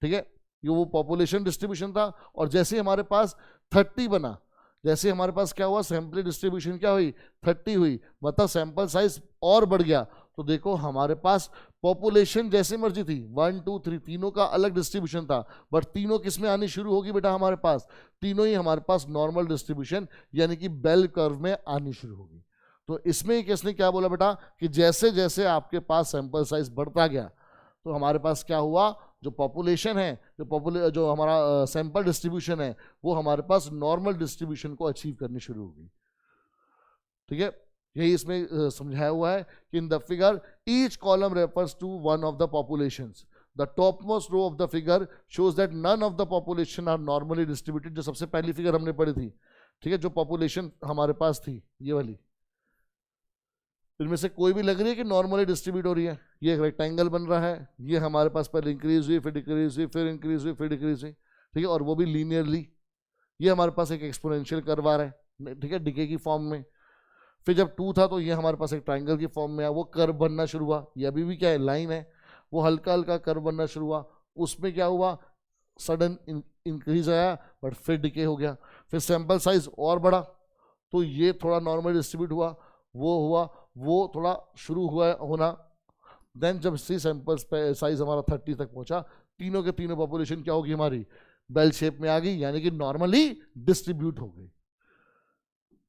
ठीक है। ये वो पॉपुलेशन डिस्ट्रीब्यूशन था, और जैसे हमारे पास 30 बना, जैसे हमारे पास क्या हुआ, सैंपल डिस्ट्रीब्यूशन क्या हुई, 30 हुई, मतलब सैंपल साइज और बढ़ गया। तो देखो हमारे पास पॉपुलेशन जैसे मर्जी थी, 1 2 3 तीनों का अलग डिस्ट्रीब्यूशन था, बट तीनों किस में आनी शुरू होगी बेटा, हमारे पास तीनों ही हमारे पास नॉर्मल डिस्ट्रीब्यूशन यानी कि बेल कर्व में आनी शुरू होगी। तो इसमें किसने क्या बोला बेटा कि जैसे जैसे आपके पास सैंपल साइज बढ़ता गया, तो हमारे पास क्या हुआ, जो पॉपुलेशन है, जो हमारा सैंपल डिस्ट्रीब्यूशन है, वो हमारे पास नॉर्मल डिस्ट्रीब्यूशन को अचीव करनी शुरू होगी, ठीक है। यही इसमें समझाया हुआ है कि in the figure each column refers to one of the populations. The top most row of the figure shows that none of the population are normally distributed. जो सबसे पहली फिगर हमने पढ़ी थी, ठीक है, जो पॉपुलेशन हमारे पास थी ये वाली, इनमें से कोई भी लग रही है कि नॉर्मली डिस्ट्रीब्यूट हो रही है। ये एक रेक्टेंगल बन रहा है, ये हमारे पास पहले इंक्रीज हुई, फिर डिक्रीज हुई, फिर इंक्रीज हुई, फिर डिक्रीज हुई, ठीक है, और वो भी लीनियरली। ये हमारे पास एक एक्सपोनेंशियल कर्व आ रहा है, ठीक है, डिके की फॉर्म में। फिर जब 2 था तो ये हमारे पास एक ट्राइंगल की फॉर्म में आया, वो कर्व बनना शुरू हुआ। ये अभी भी क्या है, लाइन है, वो हल्का हल्का कर्व बनना शुरू हुआ। उसमें क्या हुआ, सडन इंक्रीज आया, बट फिर डिके हो गया। फिर सैंपल साइज और बढ़ा, तो ये थोड़ा नॉर्मल डिस्ट्रीब्यूट हुआ, वो थोड़ा शुरू हुआ होना। देन जब सी सैंपल साइज हमारा 30 तक पहुंचा, तीनों के तीनों पॉपुलेशन क्या होगी हमारी, बेल शेप में आ गई, यानी कि नॉर्मली डिस्ट्रीब्यूट हो गई,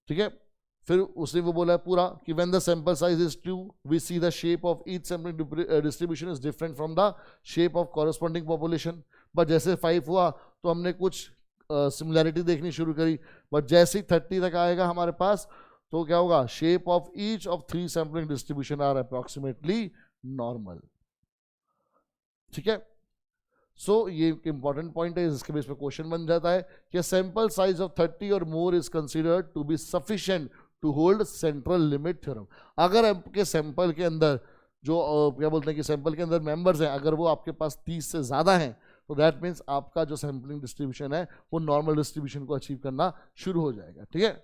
ठीक है। फिर उसने वो बोला है पूरा कि when the sample size is 2 we see the shape of each sample distribution is different from the shape of corresponding population. But जैसे 5 हुआ तो हमने कुछ सिमिलैरिटी देखनी शुरू करी, बट जैसे ही 30 तक आएगा हमारे पास तो क्या होगा, shape of each of 3 sampling distribution are approximately normal, ठीक है। सो ये एक इंपॉर्टेंट पॉइंट है, इसके बेस पे क्वेश्चन बन जाता है कि सैंपल साइज ऑफ 30 और more is considered to be sufficient to hold central limit theorem. अगर आपके सैंपल के अंदर जो क्या बोलते हैं कि सैंपल के अंदर मेंबर्स हैं, अगर वो आपके पास 30 से ज़्यादा हैं, तो दैट मीन्स आपका जो सैंपलिंग डिस्ट्रीब्यूशन है वो नॉर्मल डिस्ट्रीब्यूशन को अचीव करना शुरू हो जाएगा, ठीक है।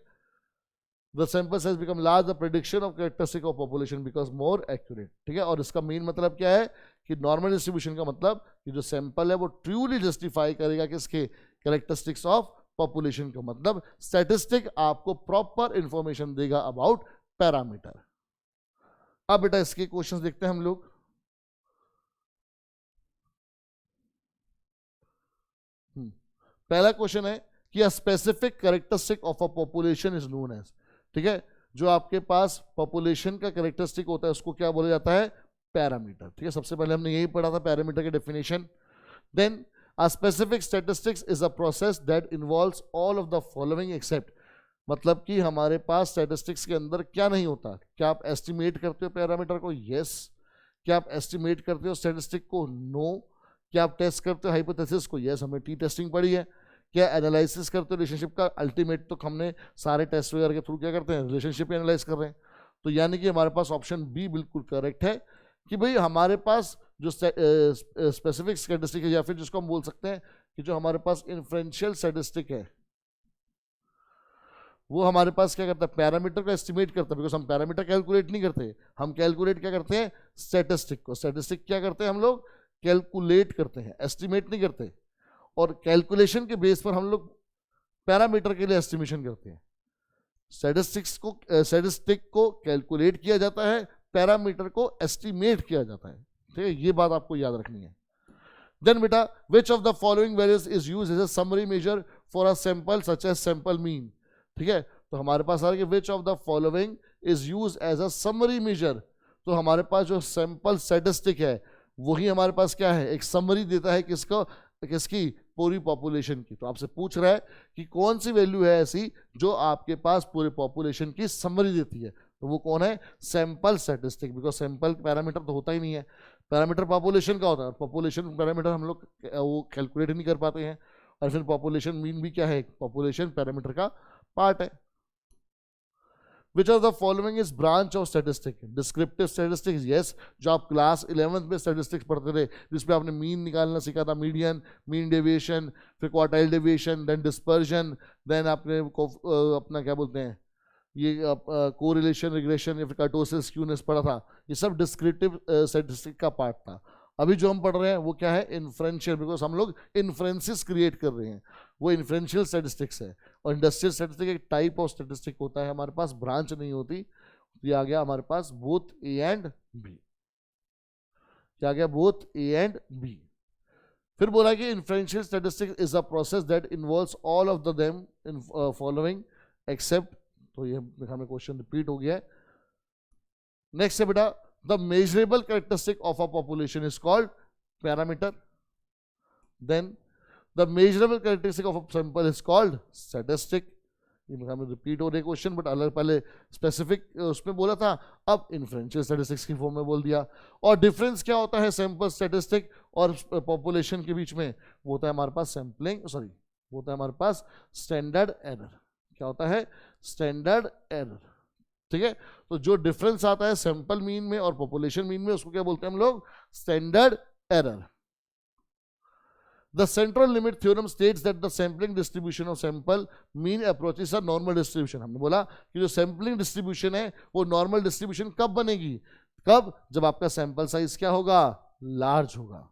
The sample size become large, the prediction of characteristic of population becomes more accurate, ठीक है। और इसका मेन मतलब क्या है कि नॉर्मल डिस्ट्रीब्यूशन का मतलब कि जो सैंपल है वो ट्रूली जस्टिफाई करेगा किसके, कैरेक्टरिस्टिक्स ऑफ पॉपुलेशन का। मतलब स्टैटिस्टिक आपको प्रॉपर इंफॉर्मेशन देगा अबाउट पैरामीटर। अब बेटा इसके क्वेश्चंस देखते हैं हम लोग। पहला क्वेश्चन है कि a specific characteristic of a population is known as, ठीक है, जो आपके पास पॉपुलेशन का कैरेक्टरिस्टिक होता है उसको क्या बोला जाता है, पैरामीटर, ठीक है। सबसे पहले हमने यही पढ़ा था पैरामीटर की definition. Then a specific statistics is a process that involves all of the following except, मतलब कि हमारे पास स्टैटिस्टिक्स के अंदर क्या नहीं होता। क्या आप एस्टिमेट करते हो पैरामीटर को, यस। क्या आप एस्टिमेट करते हो स्टैटिस्टिक को, नो। क्या आप टेस्ट करते हो हाइपोथेसिस को, यस, हमने टी टेस्टिंग पढ़ी है। क्या एनालिसिस करते हो रिलेशनशिप का, अल्टीमेट तो हमने सारे टेस्ट वगैरह के थ्रू क्या करते हैं, रिलेशनशिप एनालाइज कर रहे हैं। तो यानी कि हमारे पास ऑप्शन बी बिल्कुल करेक्ट है कि भाई हमारे पास जो स्पेसिफिक स्टैटिस्टिक है, या फिर जिसको हम बोल सकते हैं कि जो हमारे पास इन्फ्रेंशियल स्टैटिस्टिक है, वो हमारे पास क्या करता है, पैरामीटर को एस्टिमेट करता है। बिकॉज हम पैरामीटर कैलकुलेट नहीं करते, हम कैलकुलेट क्या करते हैं, स्टैटिस्टिक को। स्टैटिस्टिक क्या करते हैं हम लोग, कैलकुलेट करते हैं, एस्टिमेट नहीं करते। और कैलकुलेशन के बेस पर हम लोग पैरामीटर के लिए एस्टिमेशन करते हैं। स्टैटिस्टिक को कैलकुलेट किया जाता है, पैरामीटर को एस्टिमेट किया जाता है, ठीक है। ये बात आपको याद रखनी है। देन बेटा which of the following values is used as a summary measure for a sample such as sample mean, ठीक है। तो हमारे पास आ रहा है कि which of the following is used as a summary measure. तो हमारे पास जो सैंपल स्टैटिस्टिक है वही हमारे पास क्या है, एक समरी देता है किसको, किसकी, पूरी पॉपुलेशन की। तो आपसे पूछ रहा है कि कौन सी वैल्यू है ऐसी जो आपके पास पूरे पॉपुलेशन की समरी देती है, तो वो कौन है, sample statistic. Because sample parameter तो होता ही नहीं है, पैरामीटर पॉपुलेशन का होता है। पॉपुलेशन पैरामीटर हम लोग वो कैलकुलेट नहीं कर पाते हैं। और फिर पॉपुलेशन मीन भी क्या है, पॉपुलेशन पैरामीटर का पार्ट है। Which of the following is branch of statistics? Descriptive statistics, yes, जो आप क्लास 11th में स्टैटिस्टिक्स पढ़ते थे, जिसपे आपने मीन निकालना सीखा था, मीडियन, मीन डेविएशन, फिर quartile deviation, then dispersion, then आपने अपना क्या बोलते हैं ये कोरिलेशन, रिग्रेशन या फिर कर्टोसिस, स्क्यूनेस पढ़ा था। ये सब डिस्क्रिप्टिव स्टैटिस्टिक का पार्ट था। अभी जो हम पढ़ रहे हैं वो क्या है, इन्फ्रेंशियल, बिकॉज हम लोग इन्फ्रेंसिस क्रिएट कर रहे हैं, वो इन्फ्रेंशियल स्टैटिस्टिक्स है। और इंडस्ट्रियल स्टैटिस्टिक एक टाइप ऑफ स्टैटिस्टिक होता है, हमारे पास ब्रांच नहीं होती। ये आ गया हमारे पास बोथ ए एंड बी, क्या आ गया, बोथ ए एंड बी। फिर बोला कि inferential statistic is a process that involves all of the them in following except, तो ये हमें क्वेश्चन रिपीट हो गया है। नेक्स्ट है बेटा, the measurable characteristic of a population is called parameter. Then the measurable characteristic of a sample is called statistic. ये हमें रिपीट हो रहे क्वेश्चन, बट अलग पहले स्पेसिफिक उसमें बोला था, अब इन्फ्रेंशियल स्टैटिस्टिक्स की फॉर्म में बोल दिया। और डिफरेंस क्या होता है सैंपल स्टैटिस्टिक और पॉपुलेशन के बीच में? वो होता है हमारे पास वो होता है हमारे पास स्टैंडर्ड एरर। क्या होता है? Standard error. ठीक है, तो जो डिफरेंस आता है सैंपल मीन में और पॉपुलेशन मीन में, उसको क्या बोलते हैं हम लोग? Standard error. The central limit theorem states that the sampling distribution of sample mean approaches a normal distribution। हमने बोला कि जो सैम्पलिंग डिस्ट्रीब्यूशन है वो नॉर्मल डिस्ट्रीब्यूशन कब बनेगी? कब? जब आपका सैंपल साइज क्या होगा? लार्ज होगा।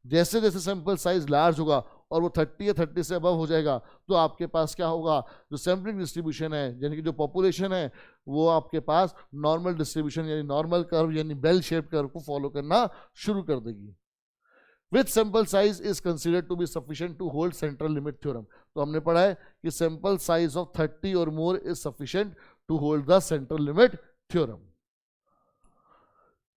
जैसे जैसे सैंपल साइज लार्ज होगा और वो 30 या 30 से अबव हो जाएगा, तो आपके पास क्या होगा? जो सैम्पलिंग डिस्ट्रीब्यूशन है यानी कि जो पॉपुलेशन है वो आपके पास नॉर्मल डिस्ट्रीब्यूशन यानी नॉर्मल कर्व यानी बेल शेप कर्व को फॉलो करना शुरू कर देगी। Which sample size is considered to be sufficient to hold central limit theorem? तो हमने पढ़ा है कि sample size of 30 or more is sufficient to hold the central limit theorem।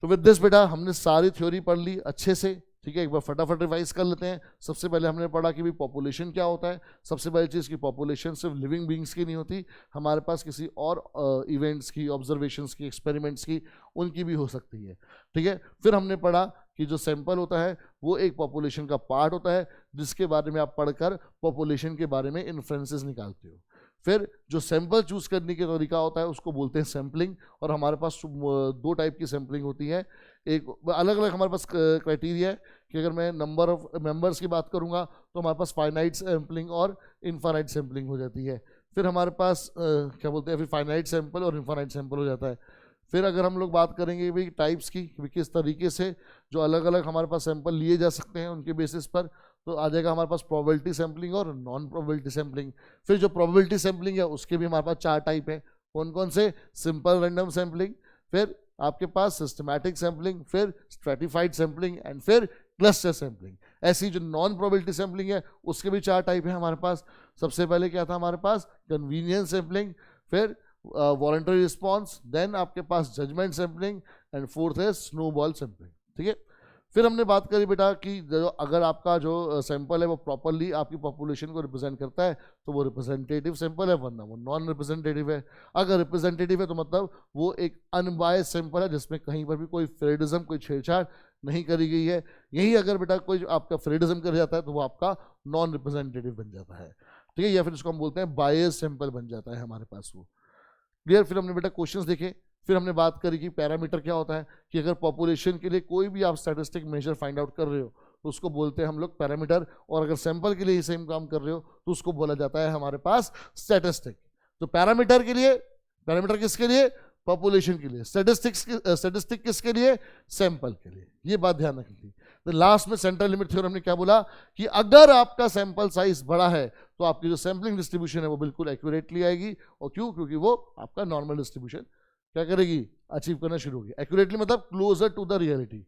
तो with this बेटा हमने सारी थ्योरी पढ़ ली अच्छे से। ठीक है, एक बार फटाफट रिवाइज कर लेते हैं। सबसे पहले हमने पढ़ा कि भाई पॉपुलेशन क्या होता है। सबसे पहली चीज़ की पॉपुलेशन सिर्फ लिविंग बींग्स की नहीं होती, हमारे पास किसी और इवेंट्स की, ऑब्जर्वेशंस की, एक्सपेरिमेंट्स की, उनकी भी हो सकती है। ठीक है, फिर हमने पढ़ा कि जो सैंपल होता है वो एक पॉपुलेशन का पार्ट होता है जिसके बारे में आप पढ़कर पॉपुलेशन के बारे में इन्फ्रेंसेस निकालते हो। फिर जो सैंपल चूज करने का तरीका होता है उसको बोलते हैं सैम्पलिंग। और हमारे पास 2 टाइप की सैम्पलिंग होती है। एक अलग अलग हमारे पास क्राइटेरिया है कि अगर मैं नंबर ऑफ मेंबर्स की बात करूंगा तो हमारे पास फाइनाइट सैम्पलिंग और इनफाइनाइट सैम्पलिंग हो जाती है। फिर हमारे पास क्या बोलते हैं, फिर फाइनाइट सैंपल और इनफाइनाइट सैंपल हो जाता है। फिर अगर हम लोग बात करेंगे भाई टाइप्स की, किस तरीके से जो अलग अलग हमारे पास सैंपल लिए जा सकते हैं उनके बेसिस पर, तो आ जाएगा हमारे पास प्रोबेबिलिटी सैंपलिंग और नॉन प्रोबेबिलिटी सैंपलिंग। फिर जो प्रोबेबिलिटी सैंपलिंग है उसके भी हमारे पास 4 टाइप है। कौन कौन से? सिंपल रैंडम सैंपलिंग, फिर आपके पास सिस्टमैटिक सैंपलिंग, फिर स्ट्रेटिफाइड सैंपलिंग एंड फिर क्लस्टर सैंपलिंग। ऐसी जो नॉन प्रोबेबिलिटी सैंपलिंग है उसके भी 4 टाइप है हमारे पास। सबसे पहले क्या था हमारे पास? कन्वीनियंस सैंपलिंग, फिर वॉलंटरी रिस्पॉन्स, देन आपके पास जजमेंट सैंपलिंग एंड फोर्थ है स्नोबॉल सैंपलिंग। ठीक है, फिर हमने बात करी बेटा कि जो अगर आपका जो सैंपल है वो प्रॉपरली आपकी पॉपुलेशन को रिप्रेजेंट करता है तो वो रिप्रेजेंटेटिव सैंपल है, वरना वो नॉन रिप्रेजेंटेटिव है। अगर रिप्रेजेंटेटिव है तो मतलब वो एक अनबायस्ड सैंपल है जिसमें कहीं पर भी कोई फेवरेटिज्म, कोई छेड़छाड़ नहीं करी गई है। यही अगर बेटा कोई आपका फेवरेटिज्म कर जाता है तो वो आपका नॉन रिप्रेजेंटेटिव बन जाता है। ठीक है, या फिर उसको हम बोलते हैं बायस्ड सैंपल बन जाता है हमारे पास वो। क्लियर? फिर हमने बेटा क्वेश्चंस देखे। फिर हमने बात करी कि पैरामीटर क्या होता है, कि अगर पॉपुलेशन के लिए कोई भी आप स्टैटिस्टिक मेजर फाइंड आउट कर रहे हो तो उसको बोलते हैं हम लोग पैरामीटर, और अगर सैंपल के लिए ही सेम काम कर रहे हो तो उसको बोला जाता है हमारे पास स्टैटिस्टिक। तो पैरामीटर के लिए, पैरामीटर किसके लिए? पॉपुलेशन के लिए। स्टैटिस्टिक किसके लिए? सैंपल के लिए। ये बात ध्यान रखनी थी। तो लास्ट में सेंट्रल लिमिट थ्योरम ने क्या बोला कि अगर आपका सैंपल साइज बड़ा है तो आपकी जो सैंपलिंग डिस्ट्रीब्यूशन है वो बिल्कुल एक्यूरेटली आएगी। और क्यों? क्योंकि वो आपका नॉर्मल डिस्ट्रीब्यूशन क्या करेगी? अचीव करना शुरू होगी। एक्यूरेटली मतलब क्लोजर टू द रियलिटी।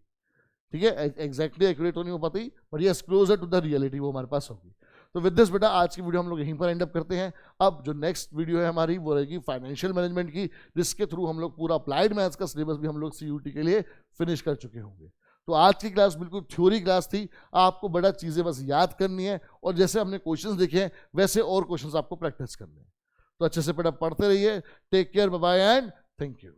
ठीक है, एग्जैक्टली एक्यूरेट तो नहीं हो पाती पर yes closer to the reality वो हमारे पास होगी। तो विद दिस बेटा आज की वीडियो हम लोग यहीं पर एंड अप करते हैं। अब जो नेक्स्ट वीडियो है हमारी वो रहेगी फाइनेंशियल मैनेजमेंट की, जिसके थ्रू हम लोग पूरा अप्लाइड मैथ्स का सिलेबस भी हम लोग CUT के लिए फिनिश कर चुके होंगे। तो आज की क्लास बिल्कुल थ्योरी क्लास थी, आपको बड़ा चीज़ें बस याद करनी है और जैसे हमने क्वेश्चंस देखे हैं वैसे और क्वेश्चंस आपको प्रैक्टिस करने हैं। तो अच्छे से बेटा पढ़ते रहिए। Take care, bye bye and thank you.